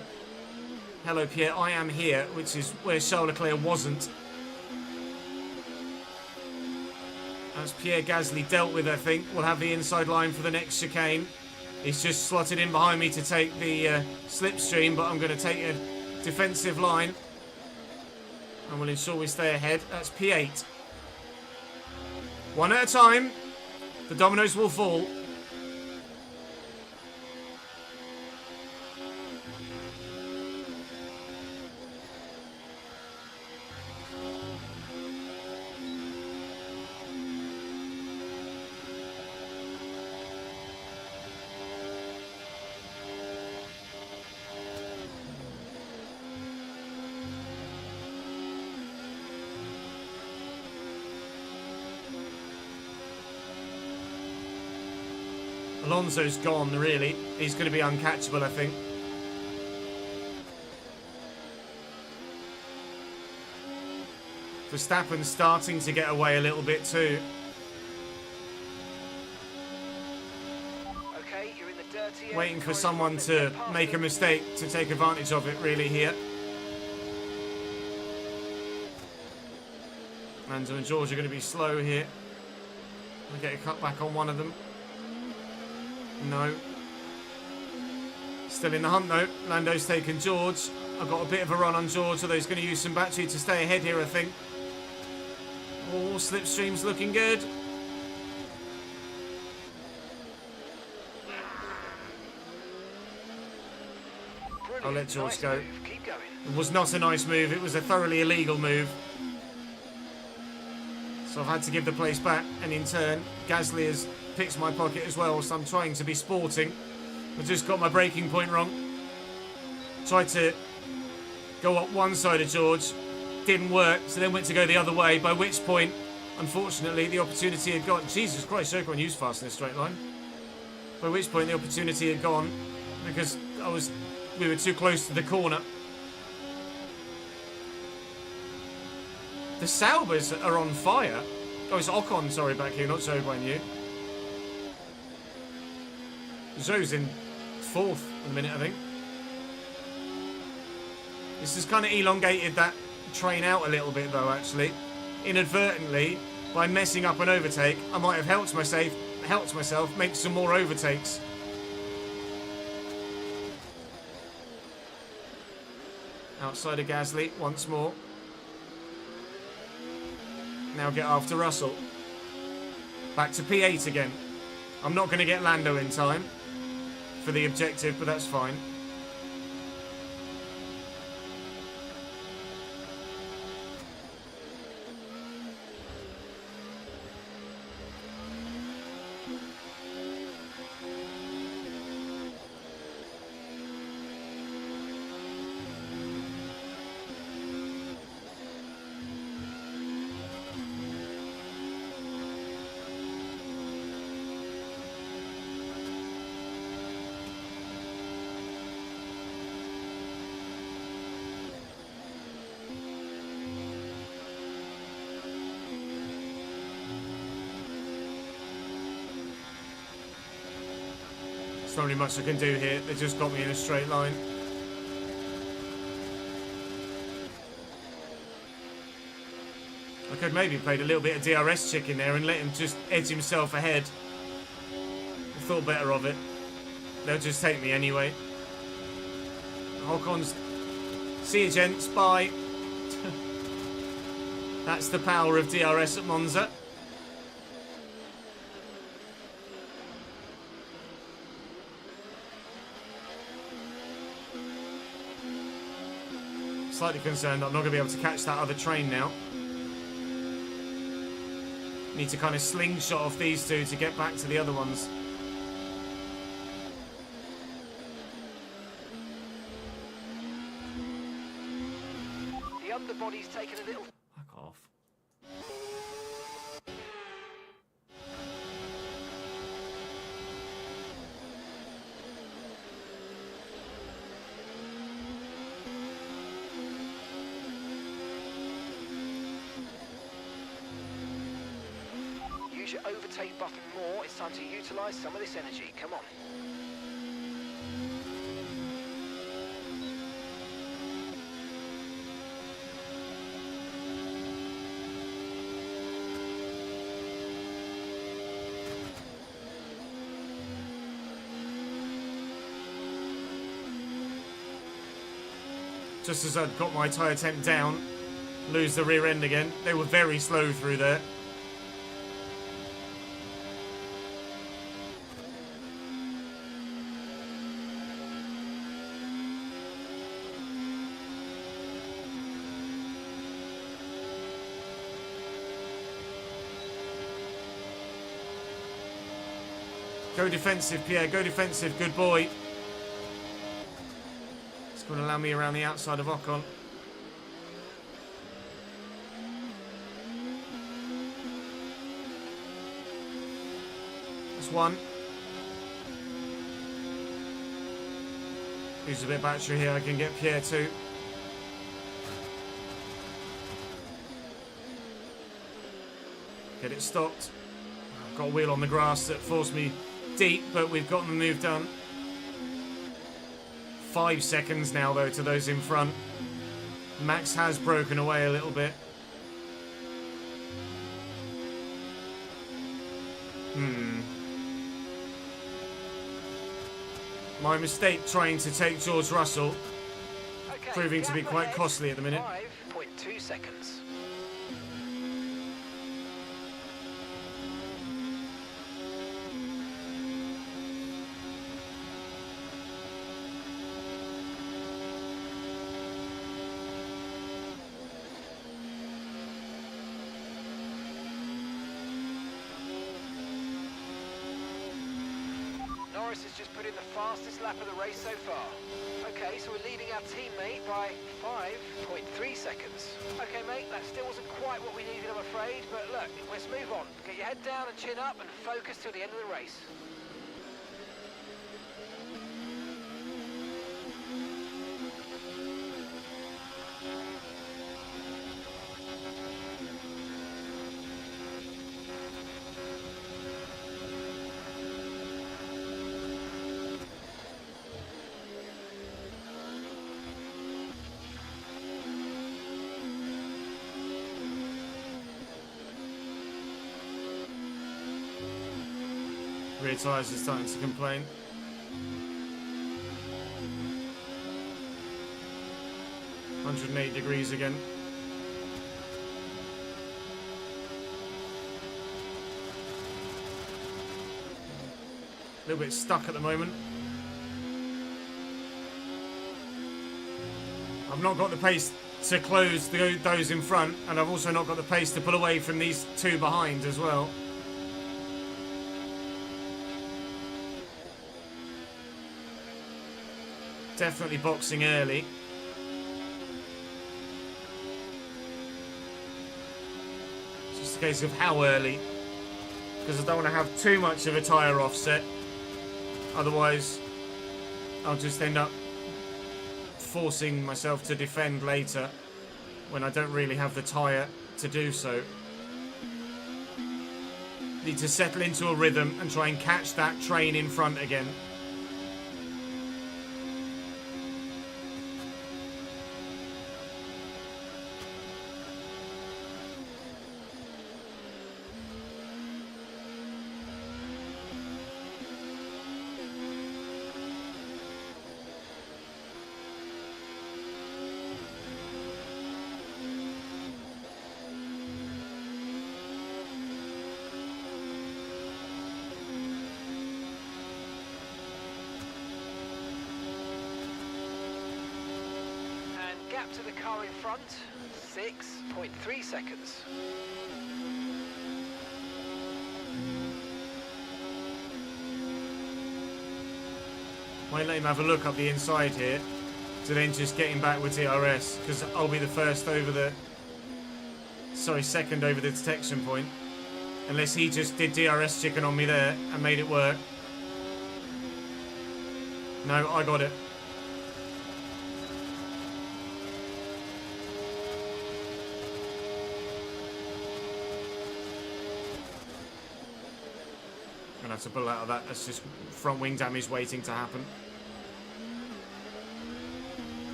Hello, Pierre. I am here, which is where Charles Leclerc wasn't. As Pierre Gasly dealt with, I think. We'll have the inside line for the next chicane. He's just slotted in behind me to take the slipstream, but I'm going to take a defensive line. And we'll ensure we stay ahead. That's P8. One at a time. The dominoes will fall. Alonso's gone, really. He's going to be uncatchable, I think. Verstappen's starting to get away a little bit too. Okay, you're in the dirty area. Waiting for someone to make a mistake to take advantage of it, really, here. Lando and George are going to be slow here. I'll get a cut back on one of them. No. Still in the hunt though. Lando's taken George. I've got a bit of a run on George, although he's going to use some battery to stay ahead here, I think. Oh, slipstream's looking good. Brilliant. I'll let George Nice go. move. Keep going. It was not a nice move. It was a thoroughly illegal move. So I've had to give the place back, and in turn, Gasly has picked my pocket as well, so I'm trying to be sporting. I just got my braking point wrong. Tried to go up one side of George, didn't work, so then went to go the other way, by which point, unfortunately, the opportunity had gone. Jesus Christ, Ocon used fast in a straight line. By which point the opportunity had gone, because we were too close to the corner. The Saubers are on fire. Oh, it's Ocon, sorry, back here, not Zhou by you. Zhou's in 4th in a minute, I think. This has kind of elongated that train out a little bit, though, actually. Inadvertently, by messing up an overtake, I might have helped myself make some more overtakes. Outside of Gasly, once more. Now get after Russell. Back to P8 again. I'm not going to get Lando in time for the objective, but that's fine. There's not really much I can do here. They just got me in a straight line. I could maybe played a little bit of DRS chicken there and let him just edge himself ahead. I thought better of it. They'll just take me anyway. Ocon's... See you, gents. Bye. That's the power of DRS at Monza. Slightly concerned I'm not going to be able to catch that other train now. Need to kind of slingshot off these two to get back to the other ones. The underbody's taken a little... Fuck off. Use your overtake button more. It's time to utilise some of this energy. Come on. Just as I'd got my tyre temp down, lose the rear end again. They were very slow through there. Go defensive, Pierre. Go defensive. Good boy. It's going to allow me around the outside of Ocon. That's one. Use a bit of battery here. I can get Pierre too. Get it stopped. I've got a wheel on the grass that forced me deep, but we've gotten the move done. 5 seconds now, though, to those in front. Max has broken away a little bit. My mistake trying to take George Russell, Okay, proving to be gap quite ahead, costly at the minute. 5.2 seconds. Norris has just put in the fastest lap of the race so far. Okay, so we're leading our teammate by 5.3 seconds. Okay, mate, that still wasn't quite what we needed, I'm afraid, but look, let's move on. Get your head down and chin up and focus till the end of the race. Rear tyres are starting to complain. $108 again. A little bit stuck at the moment. I've not got the pace to close those in front, and I've also not got the pace to pull away from these two behind as well. Definitely boxing early. It's just a case of how early, because I don't want to have too much of a tyre offset. Otherwise, I'll just end up forcing myself to defend later when I don't really have the tyre to do so. Need to settle into a rhythm and try and catch that train in front again. gap to the car in front, 6.3 seconds. Might let him have a look up the inside here, to then just get him back with DRS, because I'll be the first over the... Sorry, second over the detection point. Unless he just did DRS chicken on me there and made it work. No, I got it. I'm gonna have to pull out of that. That's just front wing damage waiting to happen.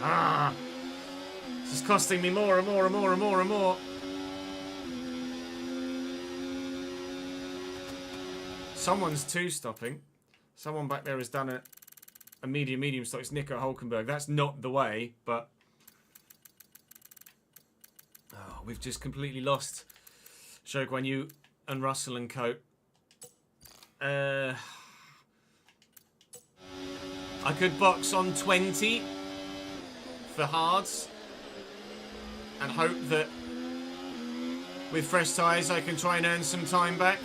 Ah! This is costing me more and more and more and more and more. Someone's two-stopping. Someone back there has done a medium stop. It's Nico Hulkenberg. That's not the way, but... Oh, we've just completely lost Zhou Guanyu and Russell and co. I could box on 20 for hards and hope that with fresh tyres I can try and earn some time back.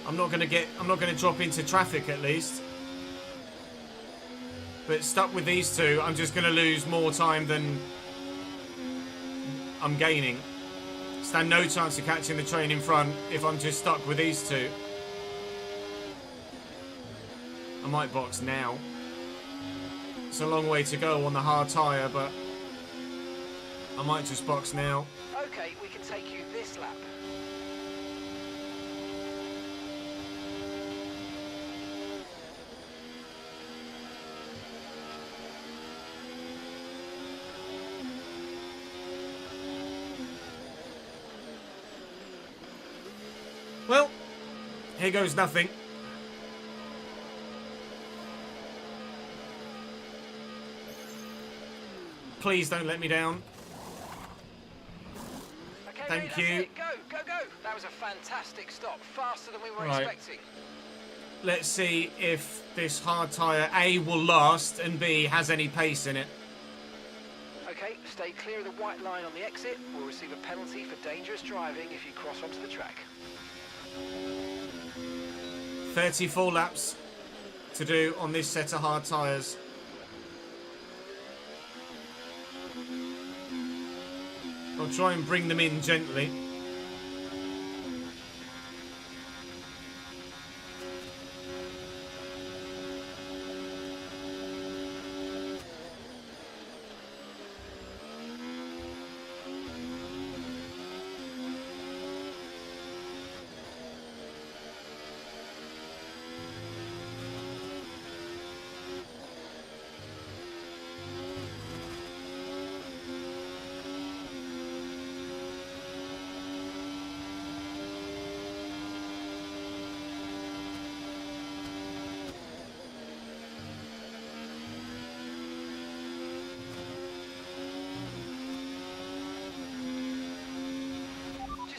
I'm not gonna drop into traffic at least. But stuck with these two, I'm just gonna lose more time than I'm gaining. Stand no chance of catching the train in front if I'm just stuck with these two. I might box now. It's a long way to go on the hard tyre, but I might just box now. Okay, we can take you this lap. Well, here goes nothing. Please don't let me down. Okay, Thank mate, you. that's it. Go, go, go. That was a fantastic stop. Faster than we were Right. expecting. Let's see if this hard tyre A will last and B has any pace in it. Okay, stay clear of the white line on the exit. We'll receive a penalty for dangerous driving if you cross onto the track. 34 laps to do on this set of hard tyres. I'll try and bring them in gently.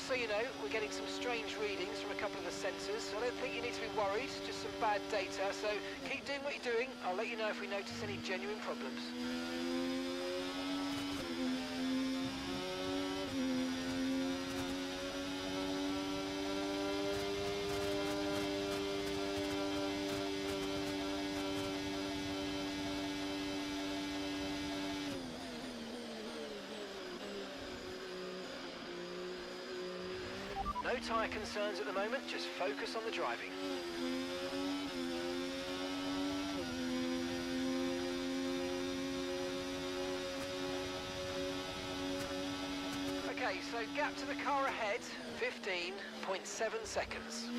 So you know, we're getting some strange readings from a couple of the sensors. I don't think you need to be worried, just some bad data. So keep doing what you're doing. I'll let you know if we notice any genuine problems. No tyre concerns at the moment, just focus on the driving. Okay, so gap to the car ahead, 15.7 seconds.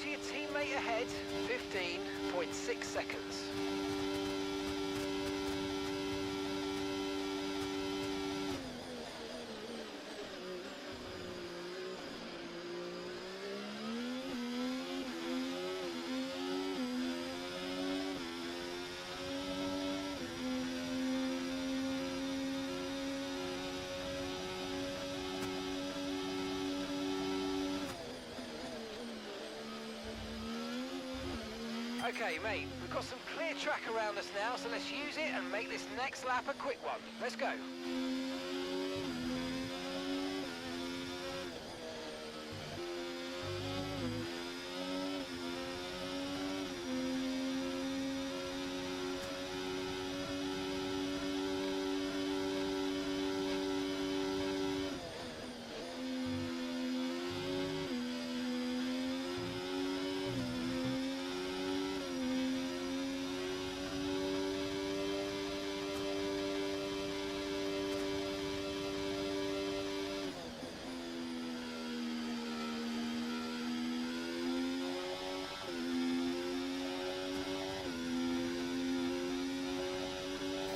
to your teammate ahead, 15.6 seconds. Okay, mate, we've got some clear track around us now, so let's use it and make this next lap a quick one. Let's go.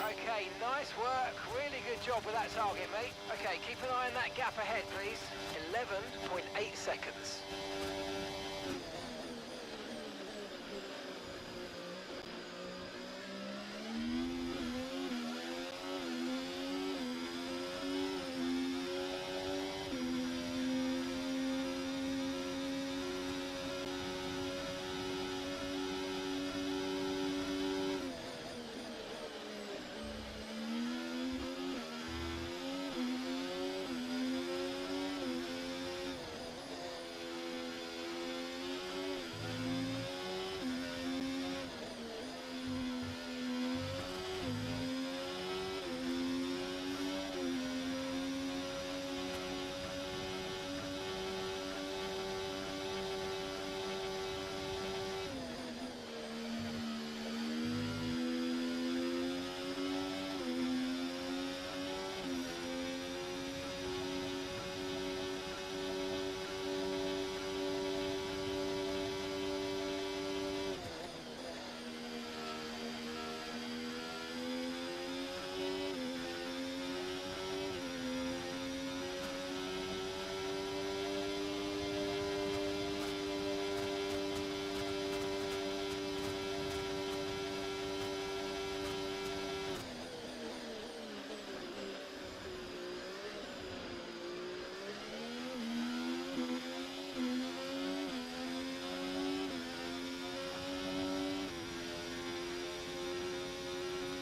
Okay, nice work. Really good job with that target, mate. Okay, keep an eye on that gap ahead, please. 11.8 seconds.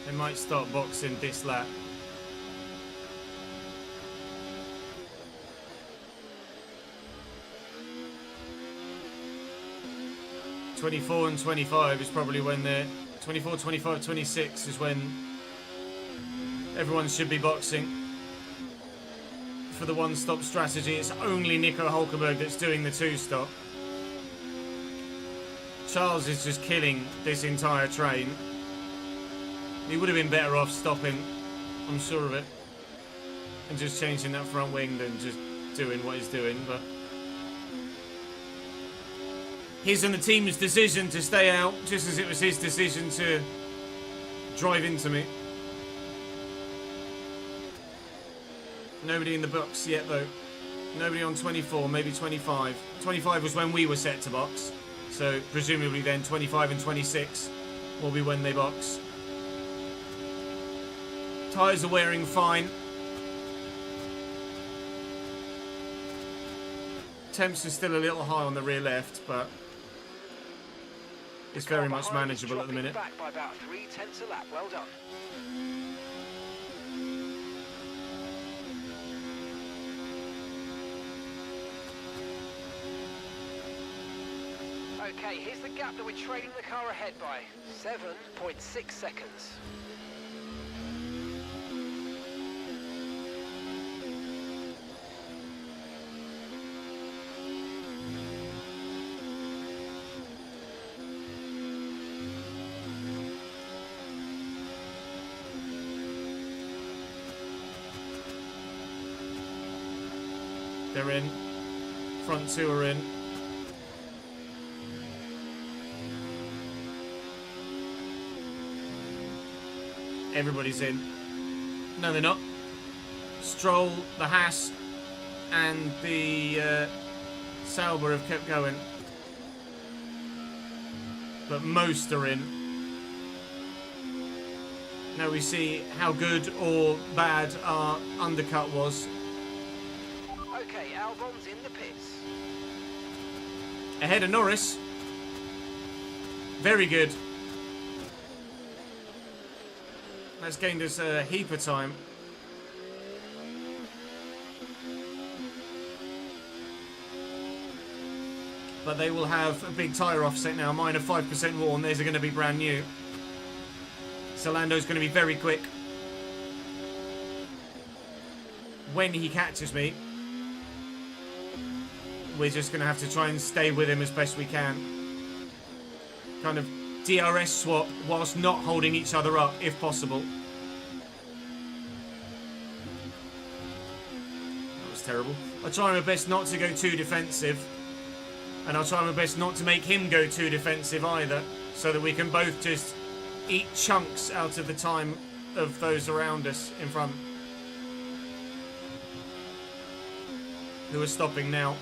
They might start boxing this lap. '24 and 25 is probably when they're 24, 25, 26 is when everyone should be boxing. For the one-stop strategy, it's only Nico Hulkenberg that's doing the two-stop. Charles is just killing this entire train. He would have been better off stopping, I'm sure of it, and just changing that front wing than just doing what he's doing. But his and the team's decision to stay out, just as it was his decision to drive into me. Nobody in the box yet, though. Nobody on 24, maybe 25. 25 was when we were set to box, so presumably then 25 and 26 will be when they box. Tyres are wearing fine. Temps are still a little high on the rear left, but it's very much manageable at the minute. Back by about 3/10 a lap. Well done. Okay, here's the gap that we're trailing the car ahead by. 7.6 seconds. They're in. Front two are in. Everybody's in. No, they're not. Stroll, the Haas, and the Sauber have kept going. But most are in. Now we see how good or bad our undercut was. Okay, Albon's in the pits. Ahead of Norris. Very good. That's gained us a heap of time. But they will have a big tyre offset now. Mine are 5% worn. Theirs are going to be brand new. So Lando's going to be very quick. When he catches me, we're just going to have to try and stay with him as best we can. Kind of DRS swap whilst not holding each other up, if possible. That was terrible. I'll try my best not to go too defensive. And I'll try my best not to make him go too defensive either, so that we can both just eat chunks out of the time of those around us in front. Who are stopping now.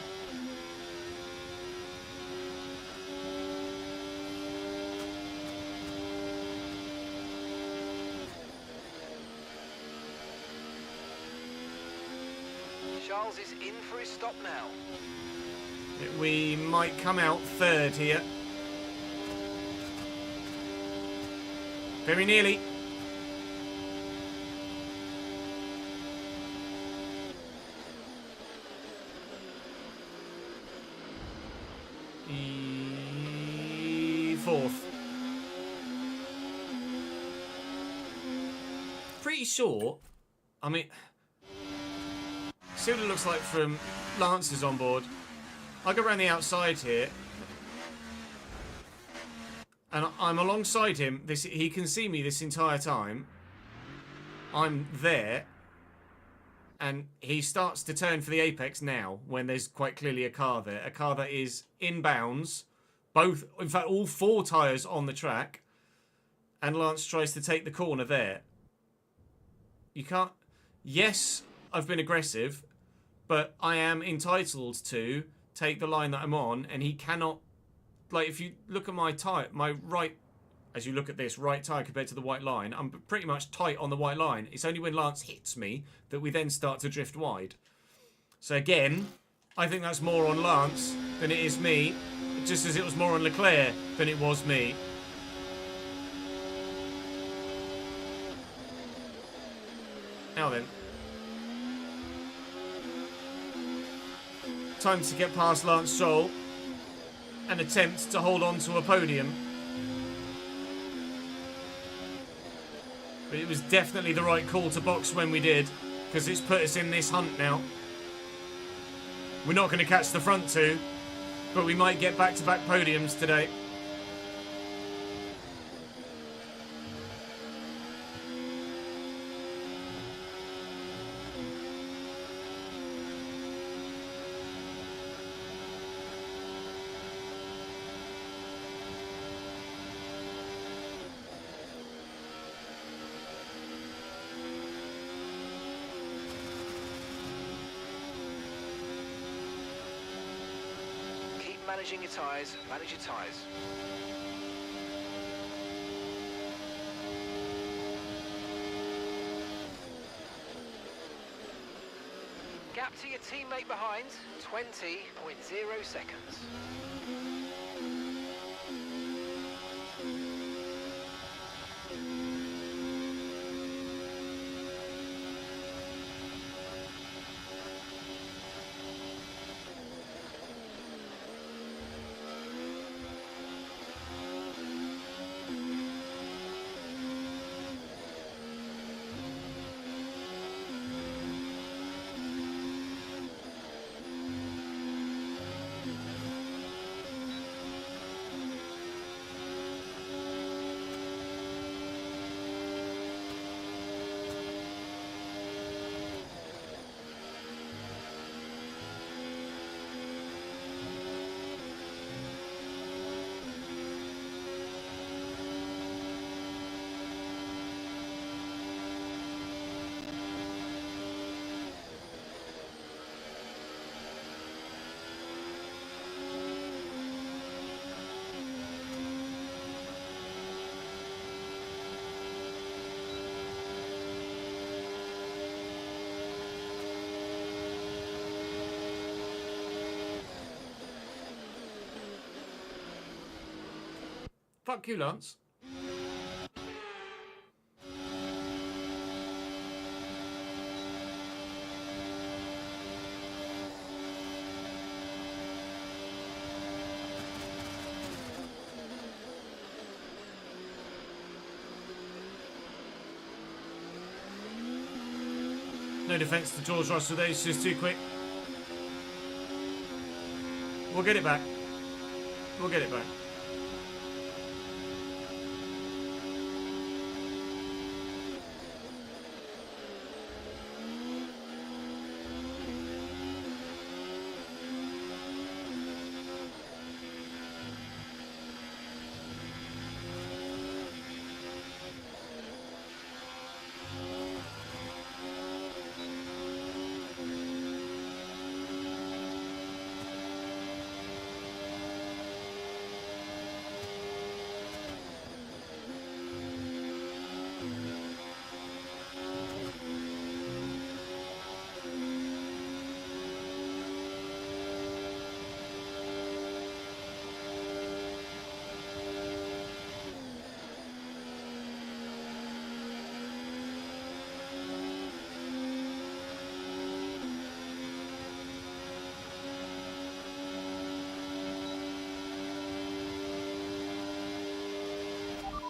Charles is in for his stop now. We might come out third here. Very nearly. Fourth. Pretty sure. I mean, see what it looks like from Lance's on board. I go around the outside here, and I'm alongside him. He can see me this entire time. I'm there, and he starts to turn for the apex now when there's quite clearly a car there. A car that is in bounds, both, in fact, all four tyres on the track, and Lance tries to take the corner there. You can't... Yes, I've been aggressive, but I am entitled to take the line that I'm on, and he cannot, like, if you look at my tyre, my right, as you look at this, right tyre compared to the white line, I'm pretty much tight on the white line. It's only when Lance hits me that we then start to drift wide. So again, I think that's more on Lance than it is me, just as it was more on Leclerc than it was me. Now then. Time to get past Lance Stroll and attempt to hold on to a podium. But it was definitely the right call to box when we did, because it's put us in this hunt now. We're not going to catch the front two, but we might get back-to-back podiums today. Managing your tyres, manage your tyres. Gap to your teammate behind, 20.0 seconds. Fuck you, Lance. No defence to George Russell there, he's just too quick. We'll get it back. We'll get it back.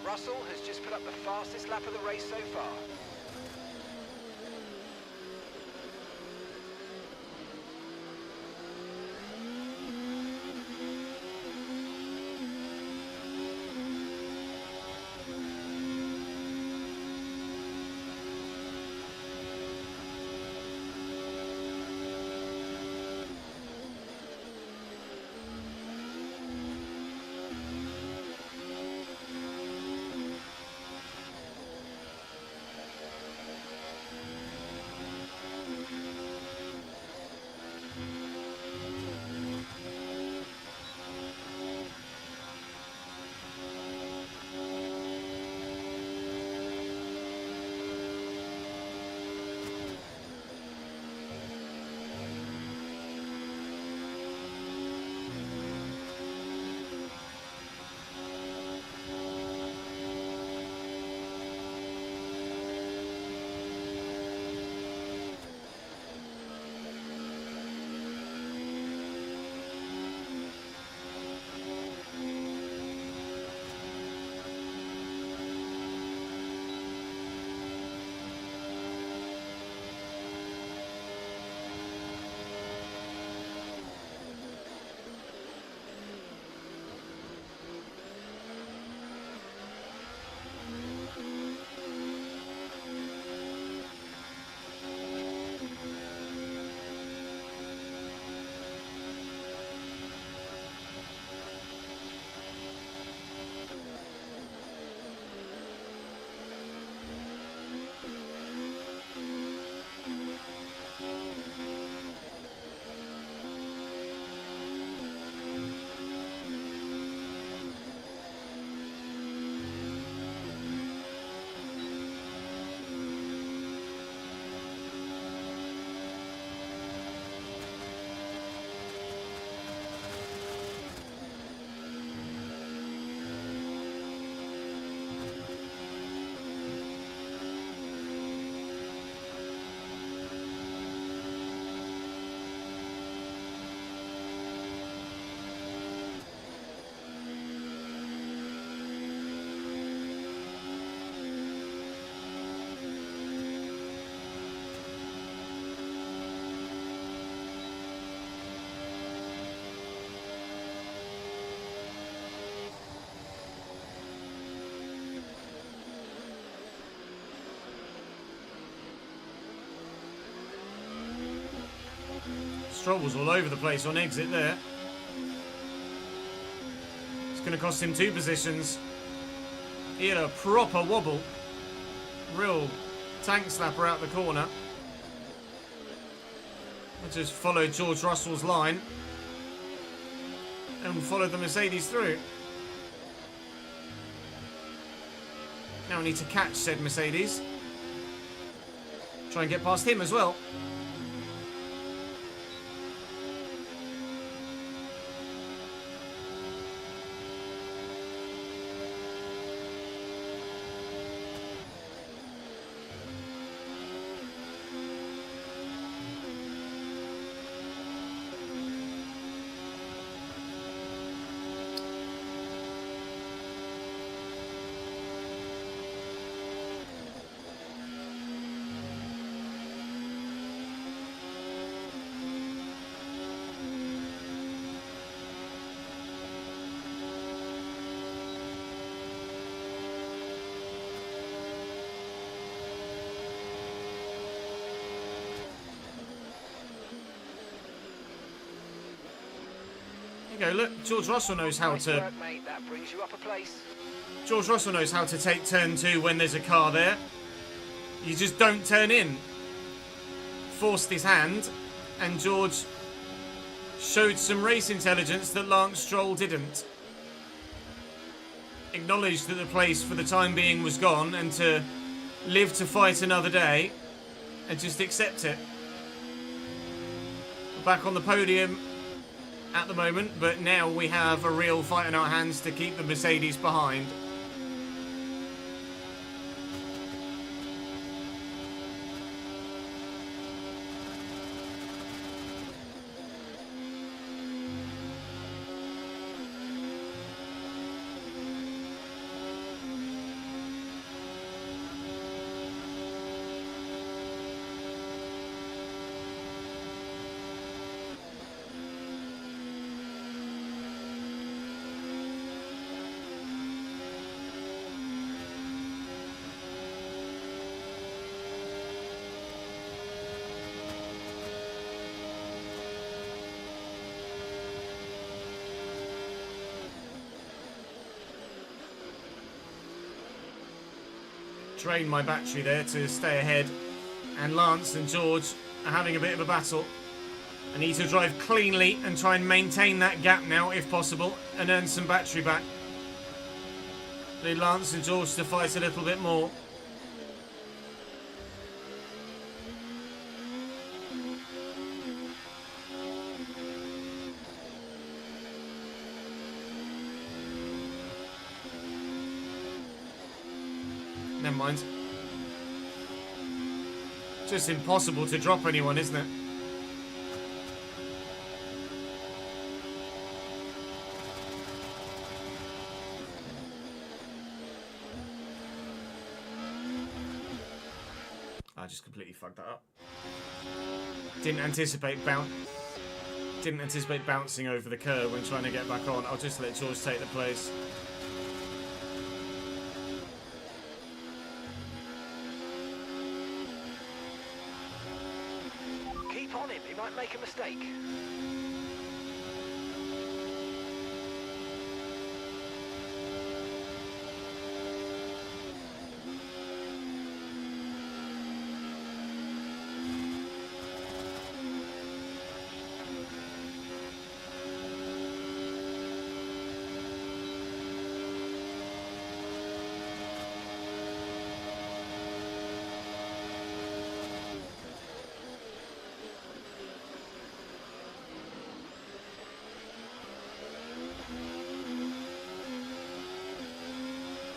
Russell has just put up the fastest lap of the race so far. Stroll was all over the place on exit there. It's going to cost him 2 positions. He had a proper wobble. Real tank slapper out the corner. I just followed George Russell's line and followed the Mercedes through. Now we need to catch said Mercedes. Try and get past him as well. There you go, look, George Russell knows how Nice to... work, mate. That brings you up a place. George Russell knows how to take turn 2 when there's a car there. You just don't turn in. Forced his hand, and George showed some race intelligence that Lance Stroll didn't. Acknowledged that the place for the time being was gone and to live to fight another day and just accept it. We're back on the podium at the moment, but now we have a real fight in our hands to keep the Mercedes behind. Drain my battery there to stay ahead, and Lance and George are having a bit of a battle. I need to drive cleanly and try and maintain that gap now if possible and earn some battery back. Need Lance and George to fight a little bit more. Never mind. Just impossible to drop anyone, isn't it? I just completely fucked that up. Didn't anticipate bouncing over the curb when trying to get back on. I'll just let George take the place. Keep on him, he might make a mistake.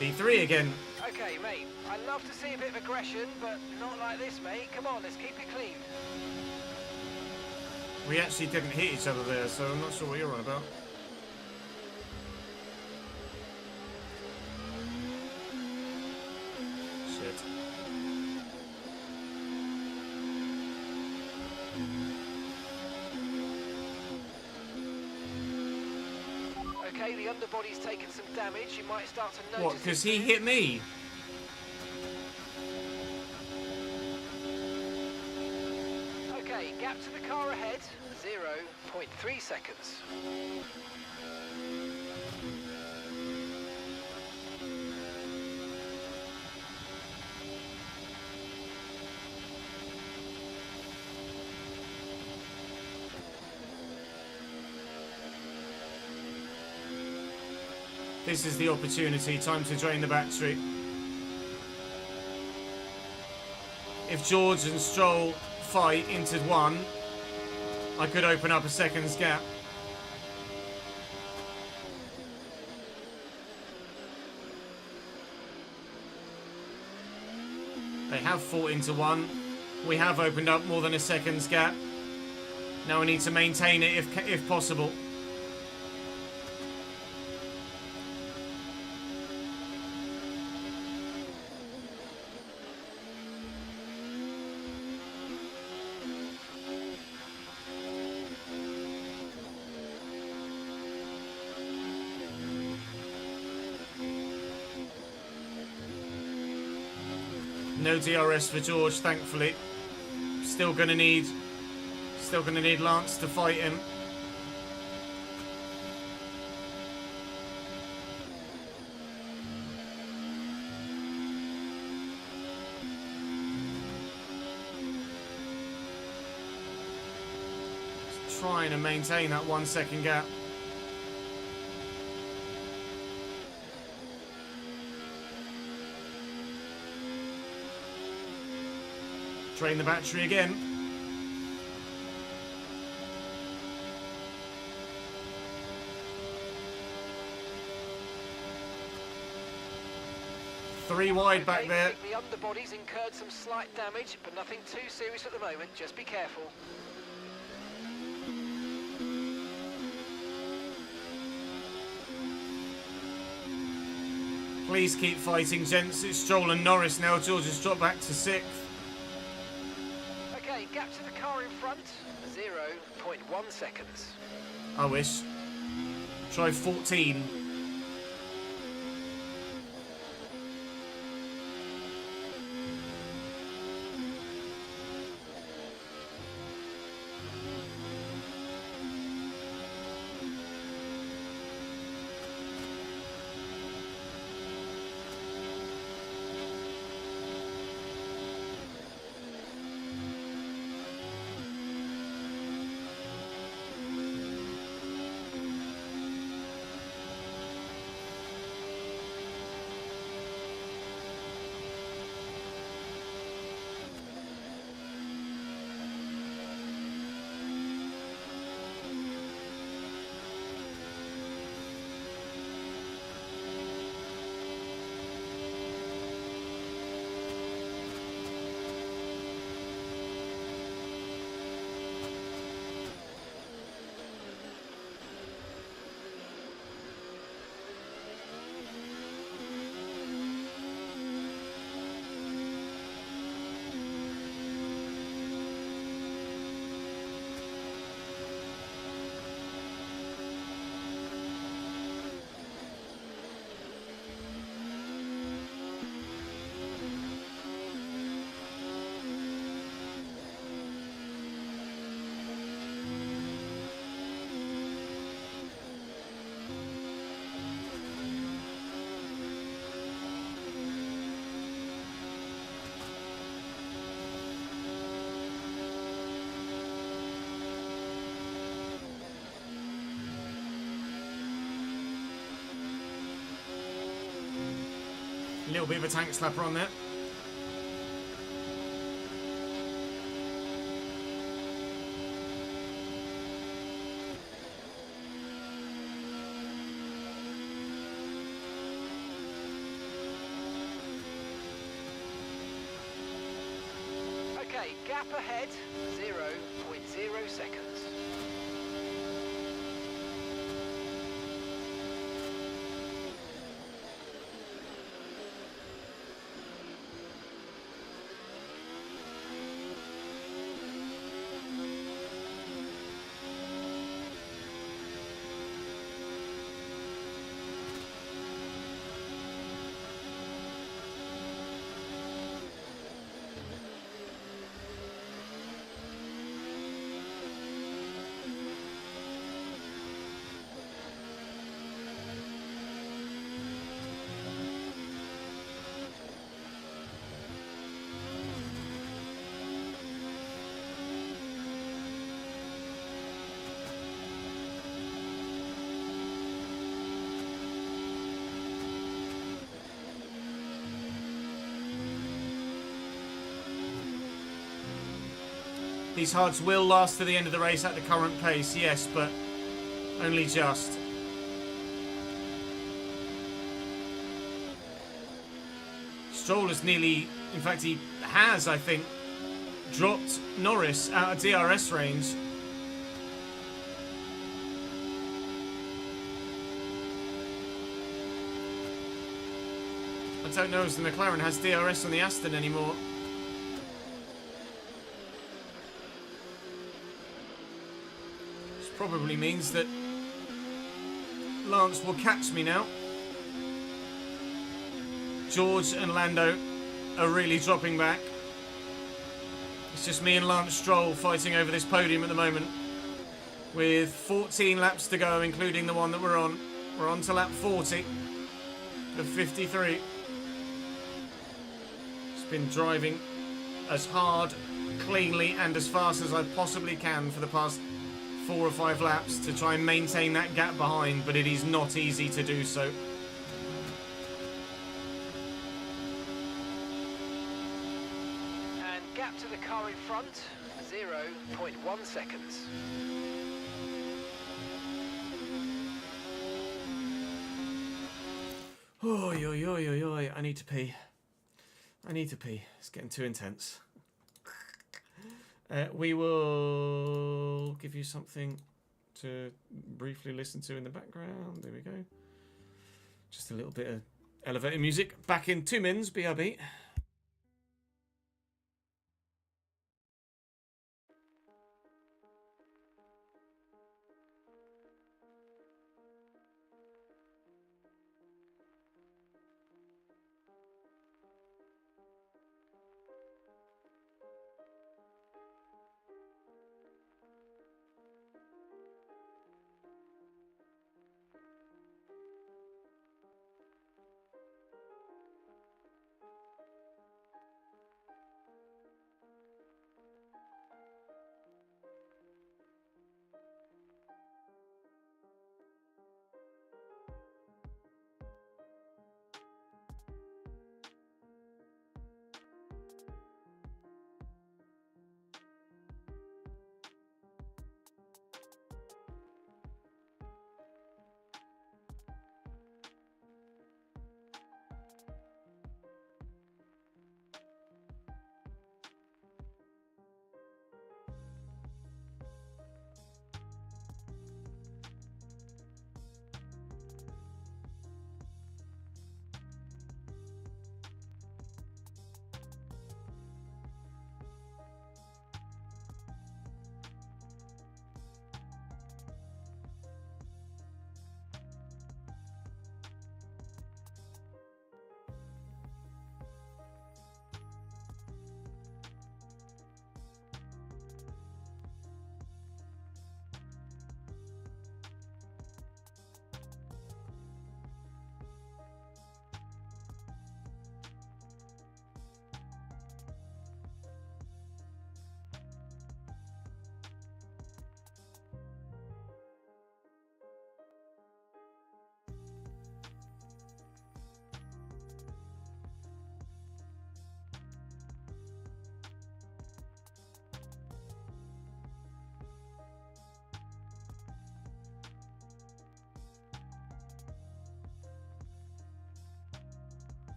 P3 again. Okay, mate, I'd love to see a bit of aggression, but not like this, mate. Come on, let's keep it clean. We actually didn't hit each other there, so I'm not sure what you're on about. Shit. Okay, the underbody's taken some damage. You might start to notice. What, because he hit me? Okay, gap to the car ahead, 0.3 seconds. This is the opportunity. Time to drain the battery. If George and Stroll fight into one, I could open up a second's gap. They have fought into one. We have opened up more than a second's gap. Now we need to maintain it if possible. No DRS for George, thankfully. Still gonna need Lance to fight him. trying to maintain that 1 second gap. Drain the battery again. Three wide back there. I think the underbody's incurred some slight damage, but nothing too serious at the moment. Just be careful. Please keep fighting, gents. It's Stroll and Norris now. George has dropped back to 6th. Okay, gap to the car in front, 0.1 seconds. I wish. Try 14. A little bit of a tank slapper on there. Okay, gap ahead, 0.0 seconds. These hards will last to the end of the race at the current pace, yes, but only just. Stroll has nearly, in fact he has, I think, dropped Norris out of DRS range. I don't know if the McLaren has DRS on the Aston anymore. Probably means that Lance will catch me now. George and Lando are really dropping back. It's just me and Lance Stroll fighting over this podium at the moment. With 14 laps to go, including the one that we're on. We're on to lap 40 of 53. Just been driving as hard, cleanly and as fast as I possibly can for the past 4 or 5 laps to try and maintain that gap behind, but it is not easy to do so. And gap to the car in front, 0.1 seconds. Oi, oi, oi, oi, oi. I need to pee. I need to pee. It's getting too intense. We will give you something to briefly listen to in the background. There we go. Just a little bit of elevator music. Back in 2 mins, BRB.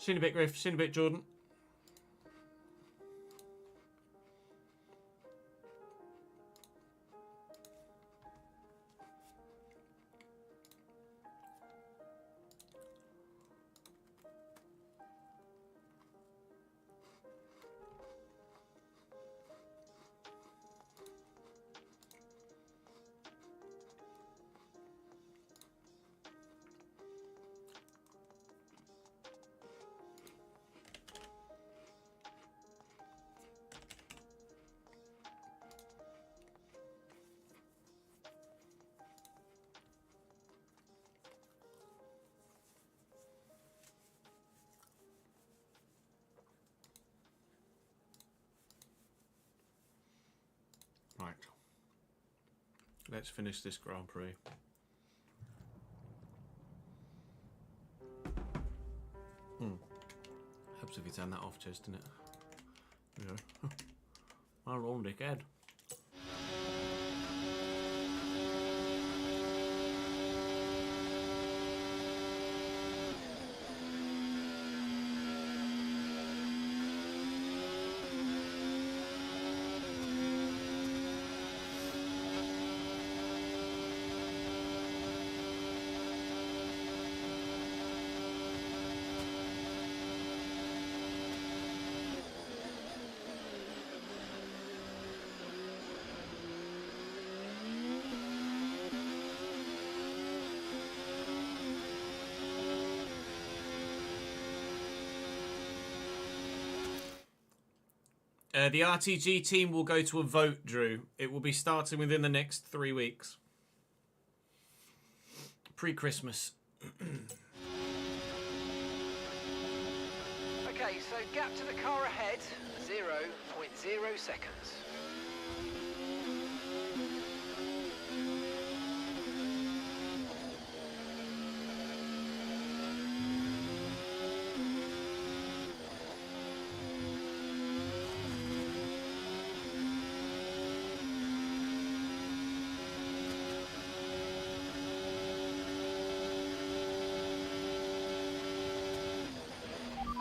See you in a bit, Griff. See you in a bit, Jordan. Right. Let's finish this Grand Prix. Helps if you turn that off, just, doesn't it? Yeah. My own dickhead. The RTG team will go to a vote, Drew. It will be starting within the next 3 weeks. Pre-Christmas. Okay, so gap to the car ahead, 0.0 seconds.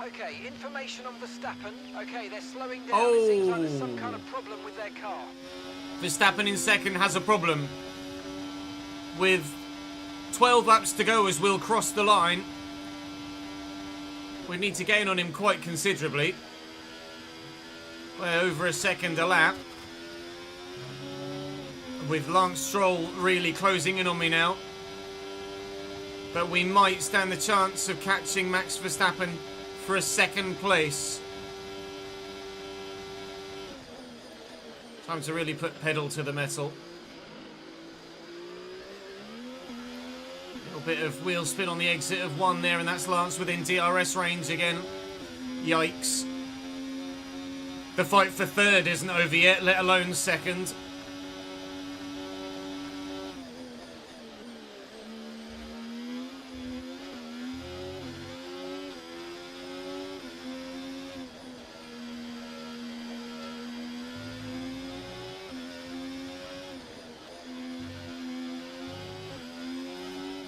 Okay, information on Verstappen. Okay, they're slowing down. It seems like there's some kind of problem with their car. Verstappen in second has a problem. With 12 laps to go as we'll cross the line. We need to gain on him quite considerably. We're over a second a lap. With Lance Stroll really closing in on me now. But we might stand the chance of catching Max Verstappen for a second place. Time to really put pedal to the metal. Little bit of wheel spin on the exit of one there, and that's Lance within DRS range again. Yikes. The fight for third isn't over yet, let alone second.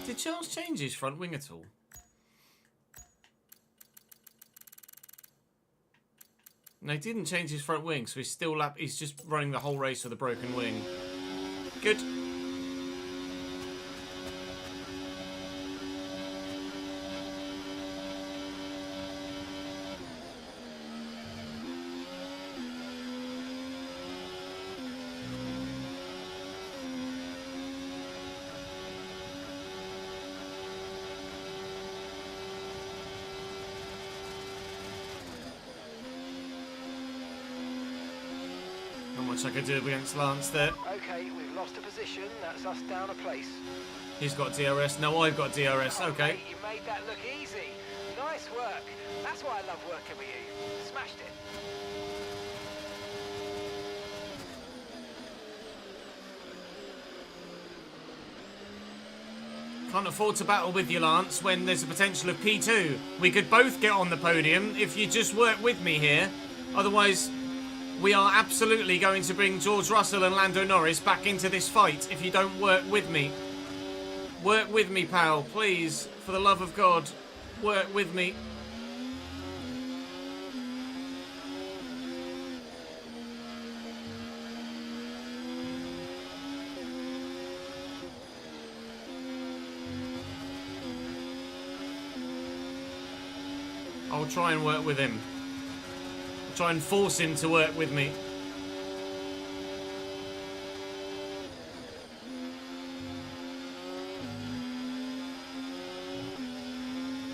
Did Charles change his front wing at all? No, he didn't change his front wing, so he's just running the whole race with a broken wing. Good. Not much I could do against Lance there. Okay, we've lost a position. That's us down a place. He's got DRS. No, I've got DRS. Okay. Mate, you made that look easy. Nice work. That's why I love working with you. Smashed it. Can't afford to battle with you, Lance, when there's a potential of P2. We could both get on the podium if you just work with me here. Otherwise, we are absolutely going to bring George Russell and Lando Norris back into this fight if you don't work with me. Work with me, pal, please. For the love of God, work with me. I'll try and work with him. I'll try and force him to work with me.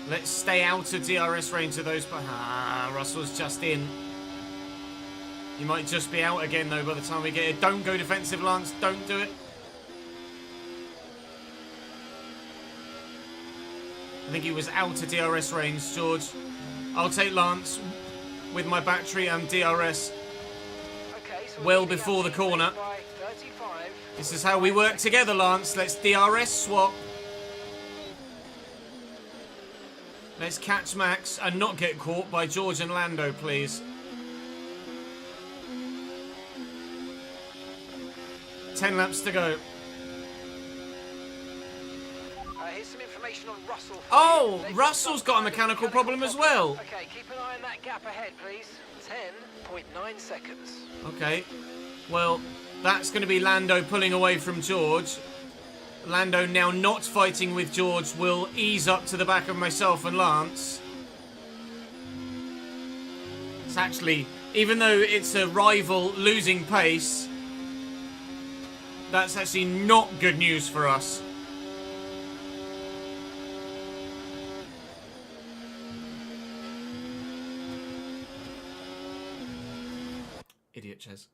Let's stay out of DRS range of those. Russell's just in. He might just be out again, though, by the time we get it. Don't go defensive, Lance. Don't do it. I think he was out of DRS range, George. I'll take Lance with my battery and DRS Okay, so well before the corner. by 35. This is how we work together, Lance. Let's DRS swap. Let's catch Max and not get caught by George and Lando, please. 10 laps to go. Here's some information on Russell. for Oh, you. They've Russell's got a mechanical problem as well. Okay, keep an eye on that gap ahead, please. 10.9 seconds. Okay, well, that's going to be Lando pulling away from George. Lando now not fighting with George will ease up to the back of myself and Lance. It's actually, even though it's a rival losing pace, that's actually not good news for us. Idiot Ches.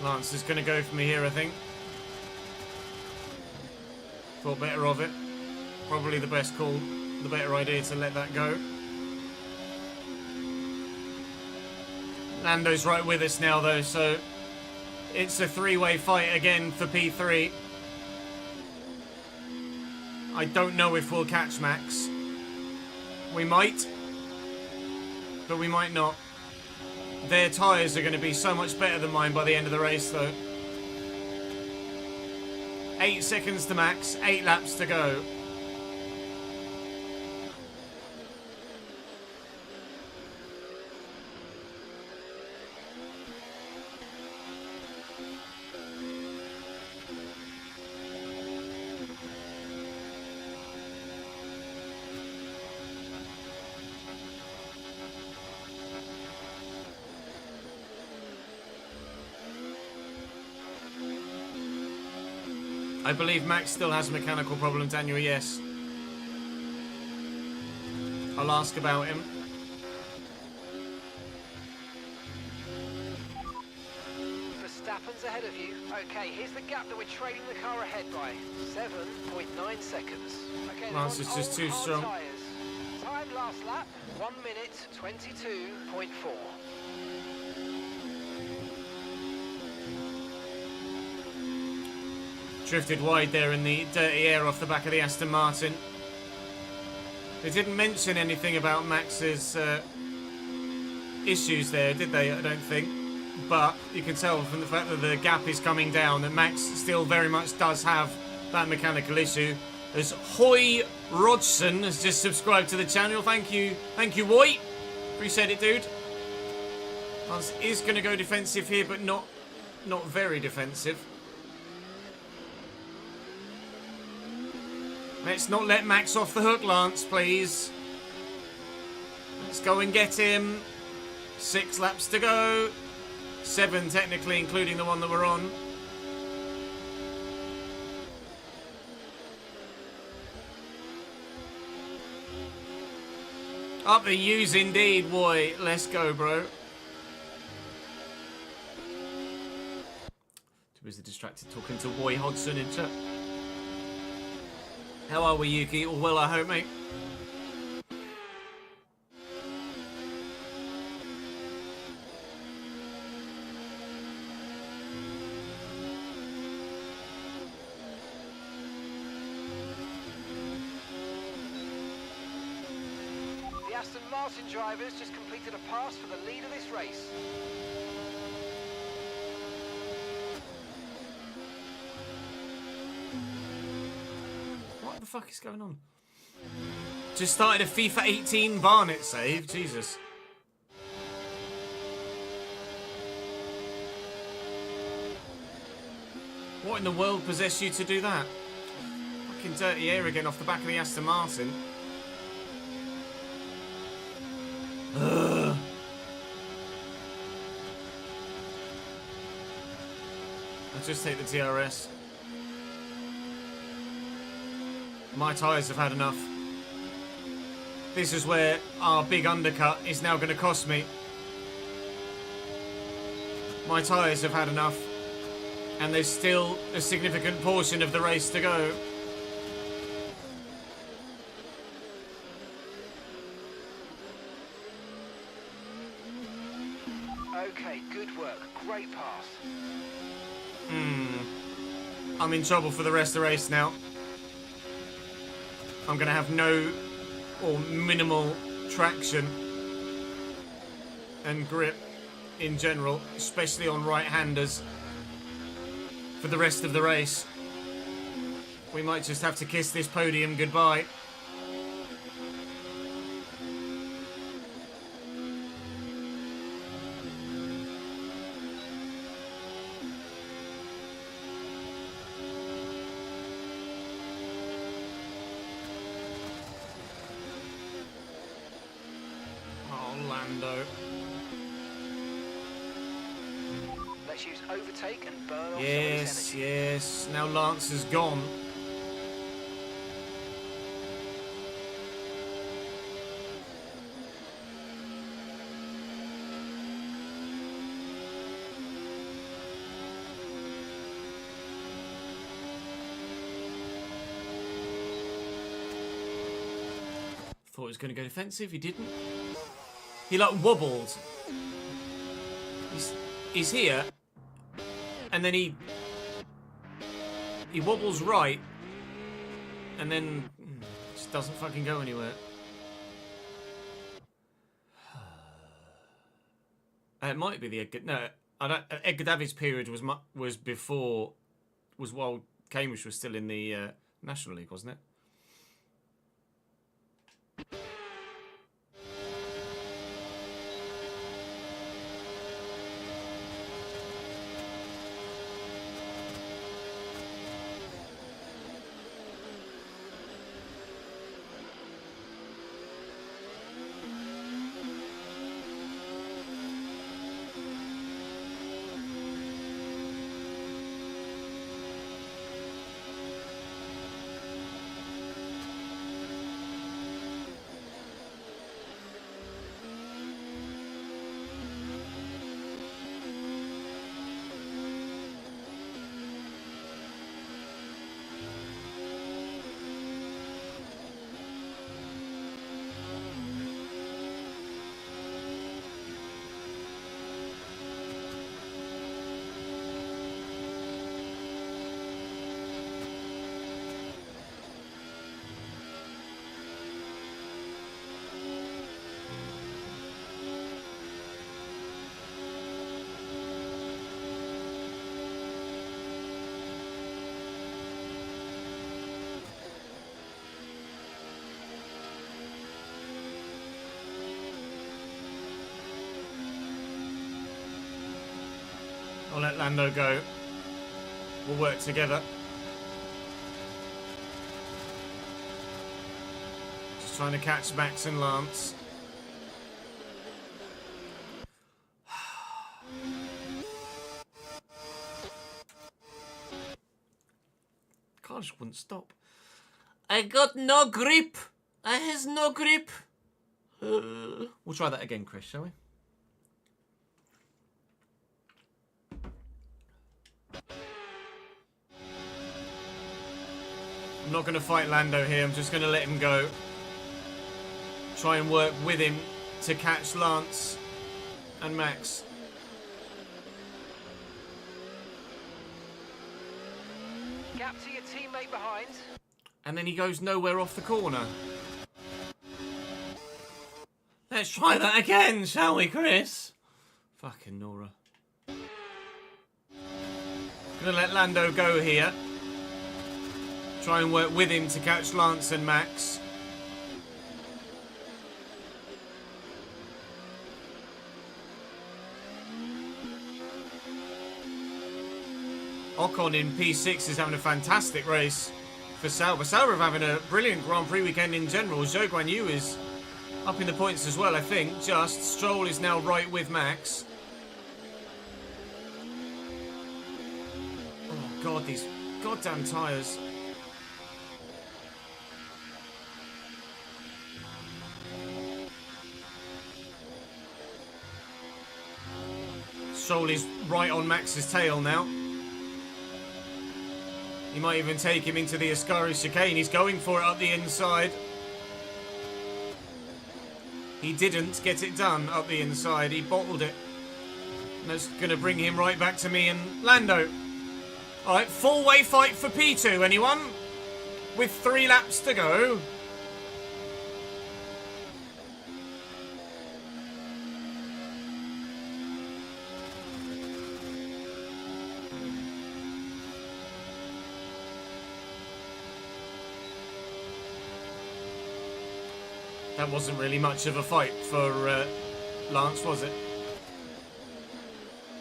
Lance is going to go for me here, I think. Thought better of it. Probably the best call, the better idea to let that go. Lando's right with us now, though, so it's a three-way fight again for P3. I don't know if we'll catch Max. We might, but we might not. Their tyres are going to be so much better than mine by the end of the race, though. 8 seconds to Max, 8 laps to go. I believe Max still has a mechanical problem, Daniel, yes. I'll ask about him. Verstappen's ahead of you. Okay, here's the gap that we're trailing the car ahead by. 7.9 seconds. Okay, Lance is just too strong. Tires. Time last lap, 1 minute 22.4. Drifted wide there in the dirty air off the back of the Aston Martin. They didn't mention anything about Max's issues there, did they? I don't think. But you can tell from the fact that the gap is coming down that Max still very much does have that mechanical issue. As Hoy Rodson has just subscribed to the channel. Thank you, Hoy. Appreciate it, dude. Lance is going to go defensive here, but not very defensive. Let's not let Max off the hook, Lance, please. Let's go and get him. 6 laps to go. 7 technically, including the one that we're on. Up the U's indeed, boy. Let's go, bro. Too busy distracted talking to Roy Hodgson in chat. How are we, Yuki? All well, I hope, mate. The Aston Martin drivers just completed a pass for the lead of this race. What the fuck is going on? Just started a FIFA 18 Barnet save. Jesus. What in the world possessed you to do that? Fucking dirty air again off the back of the Aston Martin. Ugh. I'll just take the DRS. My tyres have had enough. This is where our big undercut is now going to cost me. My tyres have had enough. And there's still a significant portion of the race to go. Okay, good work. Great pass. I'm in trouble for the rest of the race now. I'm going to have no or minimal traction and grip in general, especially on right-handers, for the rest of the race. We might just have to kiss this podium goodbye. Lando. Let's use overtake and burn off Yes, some of this energy. yes. Now Lance is gone. was going to go defensive. He didn't. He like wobbled. He's here, and then he wobbles right, and then just doesn't fucking go anywhere. It might be the Edgar. No, I don't. Edgar Davids period was while Cambridge was still in the National League, wasn't it? I'll let Lando go. We'll work together. Just trying to catch Max and Lance. Car just wouldn't stop. I got no grip. I has no grip. We'll try that again, Chris, shall we? I'm not going to fight Lando here. I'm just going to let him go. Try and work with him to catch Lance and Max. Gap to your teammate behind. And then he goes nowhere off the corner. Let's try that again, shall we, Chris? Fucking Nora. Gonna let Lando go here. Try and work with him to catch Lance and Max. Ocon in P6 is having a fantastic race for Sauber. Sauber are having a brilliant Grand Prix weekend in general. Zhou Guan Yu is up in the points as well, I think. Just Stroll is now right with Max. Oh God, these goddamn tyres. Stroll is right on Max's tail now. He might even take him into the Ascari chicane. He's going for it up the inside. He didn't get it done up the inside. He bottled it. And that's going to bring him right back to me and Lando. All right, four-way fight for P2, anyone? With 3 laps to go. That wasn't really much of a fight for Lance, was it?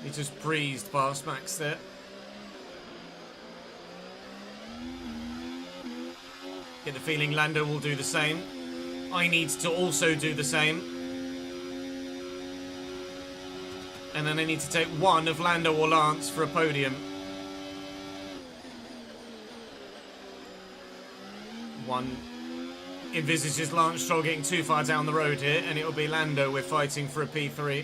He just breezed past Max there. Get the feeling Lando will do the same. I need to also do the same. And then I need to take one of Lando or Lance for a podium. One envisages Lance Stroll getting too far down the road here, and it'll be Lando we're fighting for a P3.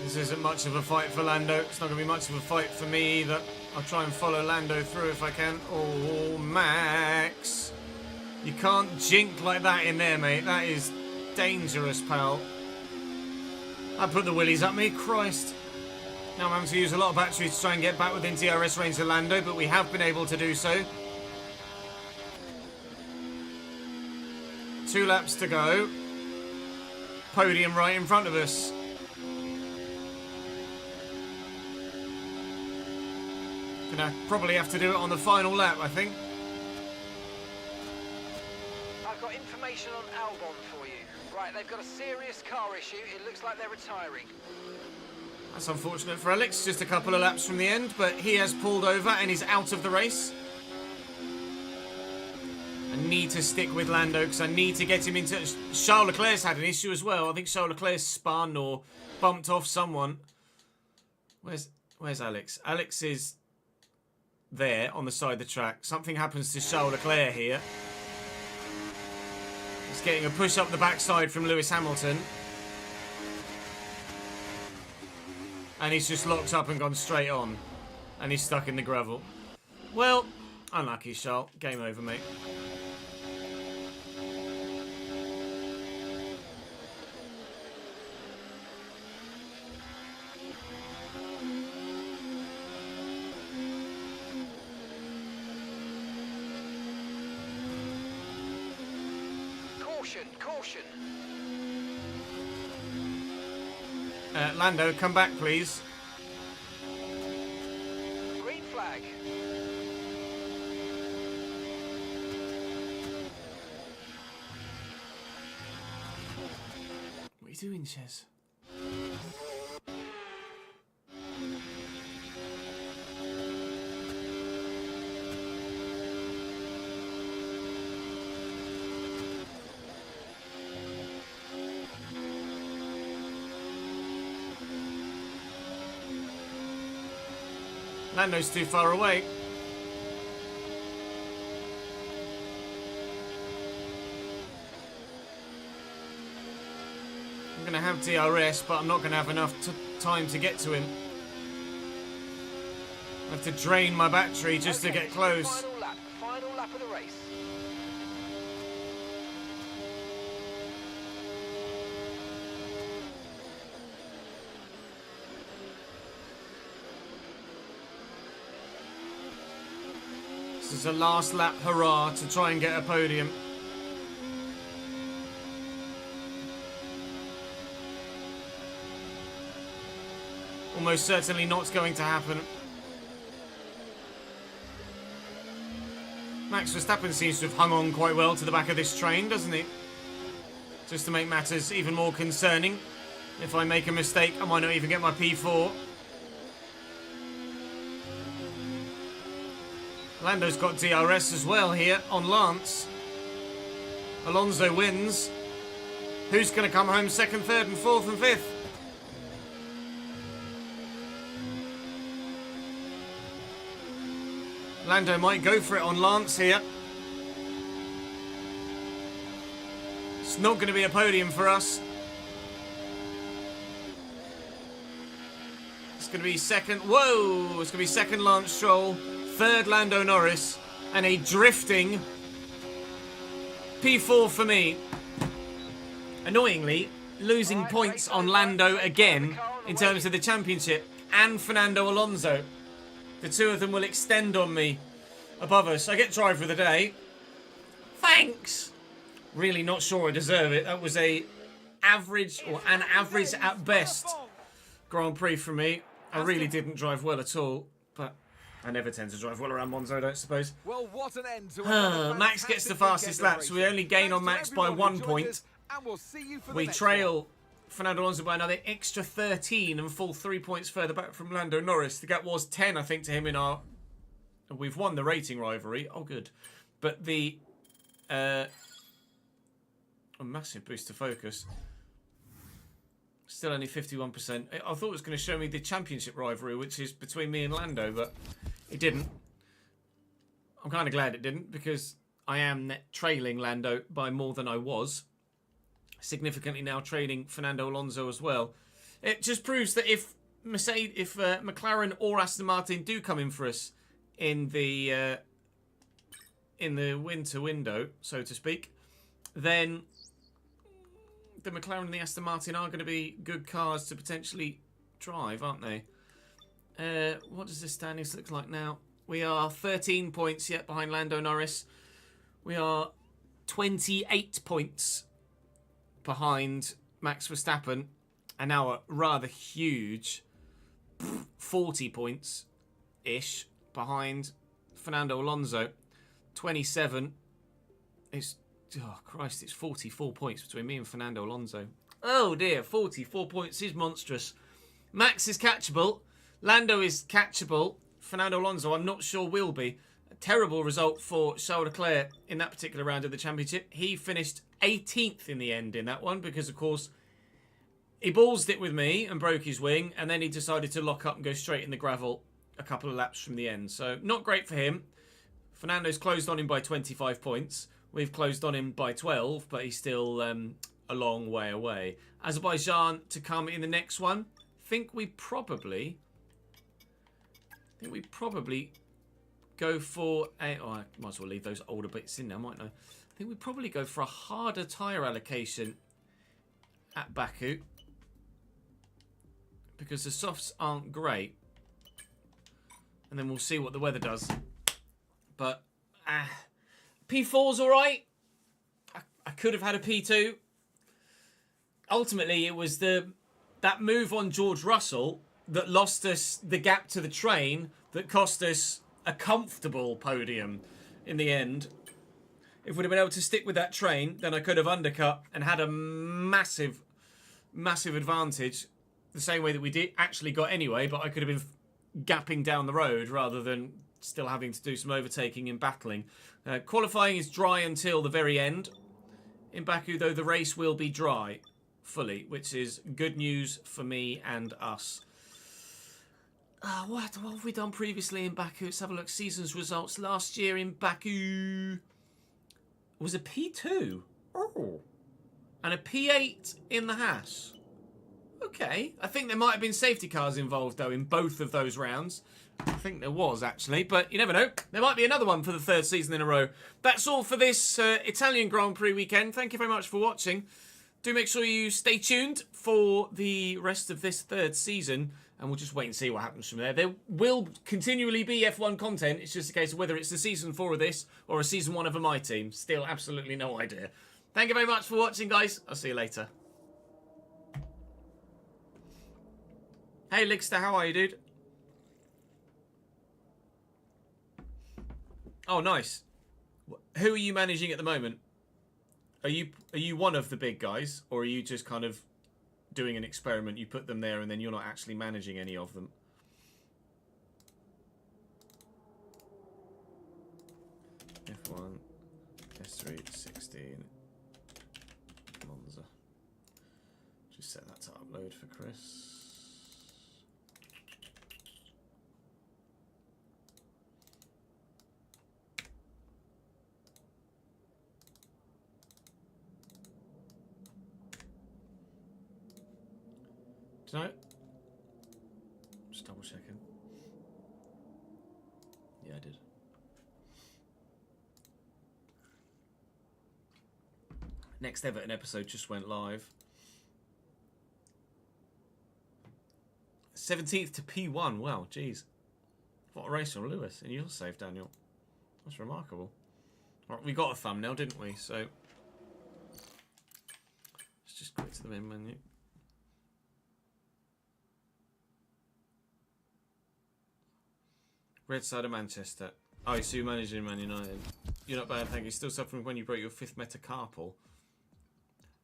This isn't much of a fight for Lando. It's not going to be much of a fight for me either. I'll try and follow Lando through if I can. Oh, Max. You can't jink like that in there, mate. That is dangerous, pal. I put the willies up me. Christ. Now I'm having to use a lot of battery to try and get back within DRS range of Lando, but we have been able to do so. 2 laps to go. Podium right in front of us. Gonna probably have to do it on the final lap, I think. I've got information on Albon for you. Right, they've got a serious car issue. It looks like they're retiring. That's unfortunate for Alex. Just a couple of laps from the end, but he has pulled over and is out of the race. I need to stick with Lando because I need to get him into... Charles Leclerc's had an issue as well. I think Charles Leclerc spun or bumped off someone. Where's Alex? Alex is there on the side of the track. Something happens to Charles Leclerc here. He's getting a push up the backside from Lewis Hamilton. And he's just locked up and gone straight on. And he's stuck in the gravel. Well, unlucky, Charles. Game over, mate. Caution. Lando, come back, please. Green flag. What are you doing, Chez? Lando's too far away. I'm going to have DRS, but I'm not going to have enough time to get to him. I have to drain my battery just to get close. Final lap of the race. This is a last lap hurrah to try and get a podium. Almost certainly not going to happen. Max Verstappen seems to have hung on quite well to the back of this train, doesn't he? Just to make matters even more concerning. If I make a mistake, I might not even get my P4. Lando's got DRS as well here on Lance. Alonso wins. Who's going to come home second, third and fourth and fifth? Lando might go for it on Lance here. It's not going to be a podium for us. It's going to be second. Whoa! It's going to be second Lance Stroll. Third Lando Norris, and a drifting P4 for me. Annoyingly, losing points on Lando again in terms of the championship and Fernando Alonso. The two of them will extend on me above us. I get driver of the day. Thanks. Really not sure I deserve it. That was a average or an average at best Grand Prix for me. I really didn't drive well at all, but I never tend to drive well around Monza, I don't suppose. Well, what an end to Max gets the fastest lap, so we only gain on Max by 1 point. We trail Fernando Alonso by another extra 13 and fall 3 points further back from Lando Norris. The gap was 10, I think, to him in our... We've won the rating rivalry. Oh, good. But the... a massive boost to focus. Still only 51%. I thought it was going to show me the championship rivalry, which is between me and Lando, but it didn't. I'm kind of glad it didn't, because I am trailing Lando by more than I was. Significantly now trailing Fernando Alonso as well. It just proves that if McLaren or Aston Martin do come in for us in the winter window, so to speak, then the McLaren and the Aston Martin are going to be good cars to potentially drive, aren't they? What does the standings look like now? We are 13 points yet behind Lando Norris. We are 28 points behind Max Verstappen, and now a rather huge 40 points-ish behind Fernando Alonso. 27. It's, oh Christ, it's 44 points between me and Fernando Alonso. Oh dear, 44 points is monstrous. Max is catchable. Lando is catchable. Fernando Alonso, I'm not sure will be. A terrible result for Charles Leclerc in that particular round of the championship. He finished 18th in the end in that one because, of course, he ballsed it with me and broke his wing, and then he decided to lock up and go straight in the gravel a couple of laps from the end. So, not great for him. Fernando's closed on him by 25 points. We've closed on him by 12, but he's still a long way away. Azerbaijan to come in the next one. I think we probably go for a... Oh, I might as well leave those older bits in now, mightn't I? I think we probably go for a harder tyre allocation at Baku, because the softs aren't great. And then we'll see what the weather does. But P4's alright. I could have had a P2. Ultimately, it was that move on George Russell that lost us the gap to the train that cost us a comfortable podium in the end. If we'd have been able to stick with that train, then I could have undercut and had a massive, massive advantage. The same way that we did actually got anyway, but I could have been gapping down the road rather than still having to do some overtaking and battling. Qualifying is dry until the very end. In Baku, though, the race will be dry fully, which is good news for me and us. What have we done previously in Baku? Let's have a look. Season's results. Last year in Baku was a P2. Oh. And a P8 in the Haas. Okay. I think there might have been safety cars involved, though, in both of those rounds. I think there was, actually. But you never know. There might be another one for the third season in a row. That's all for this Italian Grand Prix weekend. Thank you very much for watching. Do make sure you stay tuned for the rest of this third season. And we'll just wait and see what happens from there. There will continually be F1 content. It's just a case of whether it's the season 4 of this or a season 1 of my team. Still absolutely no idea. Thank you very much for watching, guys. I'll see you later. Hey, Ligster, how are you, dude? Oh, nice. Who are you managing at the moment? Are you one of the big guys, or are you just kind of doing an experiment? You put them there and then you're not actually managing any of them? F1, S3, 16, Monza. Just set that to upload for Chris. Did I? Just double checking. Yeah, I did. Next Everton episode just went live. 17th to P1. Wow, jeez. What a race on Lewis. And you're safe, Daniel. That's remarkable. Right, we got a thumbnail, didn't we? So let's just go to the main menu. Red side of Manchester. Oh, so you're managing Man United. You're not bad, thank you. Still suffering when you broke your 5th metacarpal.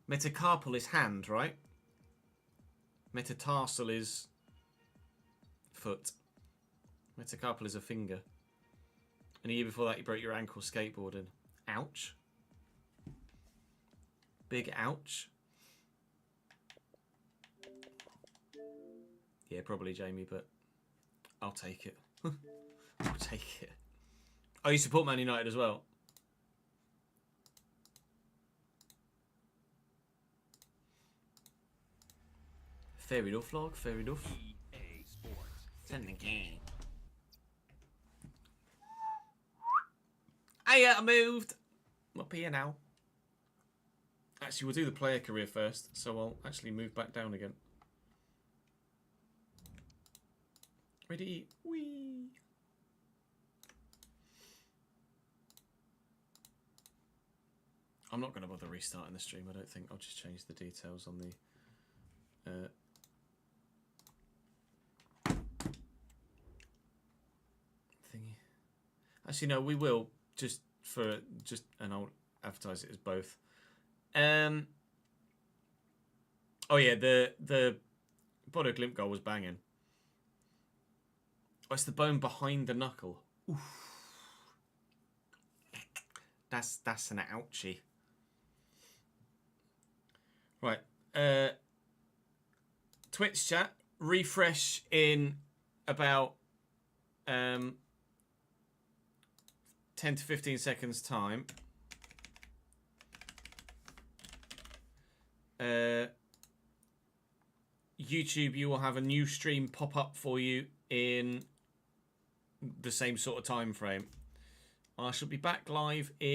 Metacarpal is hand, right? Metatarsal is foot. Metacarpal is a finger. And a year before that, you broke your ankle skateboarding. Ouch. Big ouch. Yeah, probably Jamie, but I'll take it. I'll take it. Oh, you support Man United as well? Fair enough, log. Fair enough. Send the game. Hey, I moved. I'm up here now. Actually, we'll do the player career first, so I'll actually move back down again. Ready? Whee! I'm not going to bother restarting the stream, I don't think. I'll just change the details on the... thingy. Actually, no, we will. And I'll advertise it as both. Oh yeah, the Bodo Glimt goal was banging. Oh, it's the bone behind the knuckle. Oof. That's an ouchie. Right. Twitch chat, refresh in about 10 to 15 seconds time. YouTube, you will have a new stream pop up for you in the same sort of time frame. I shall be back live in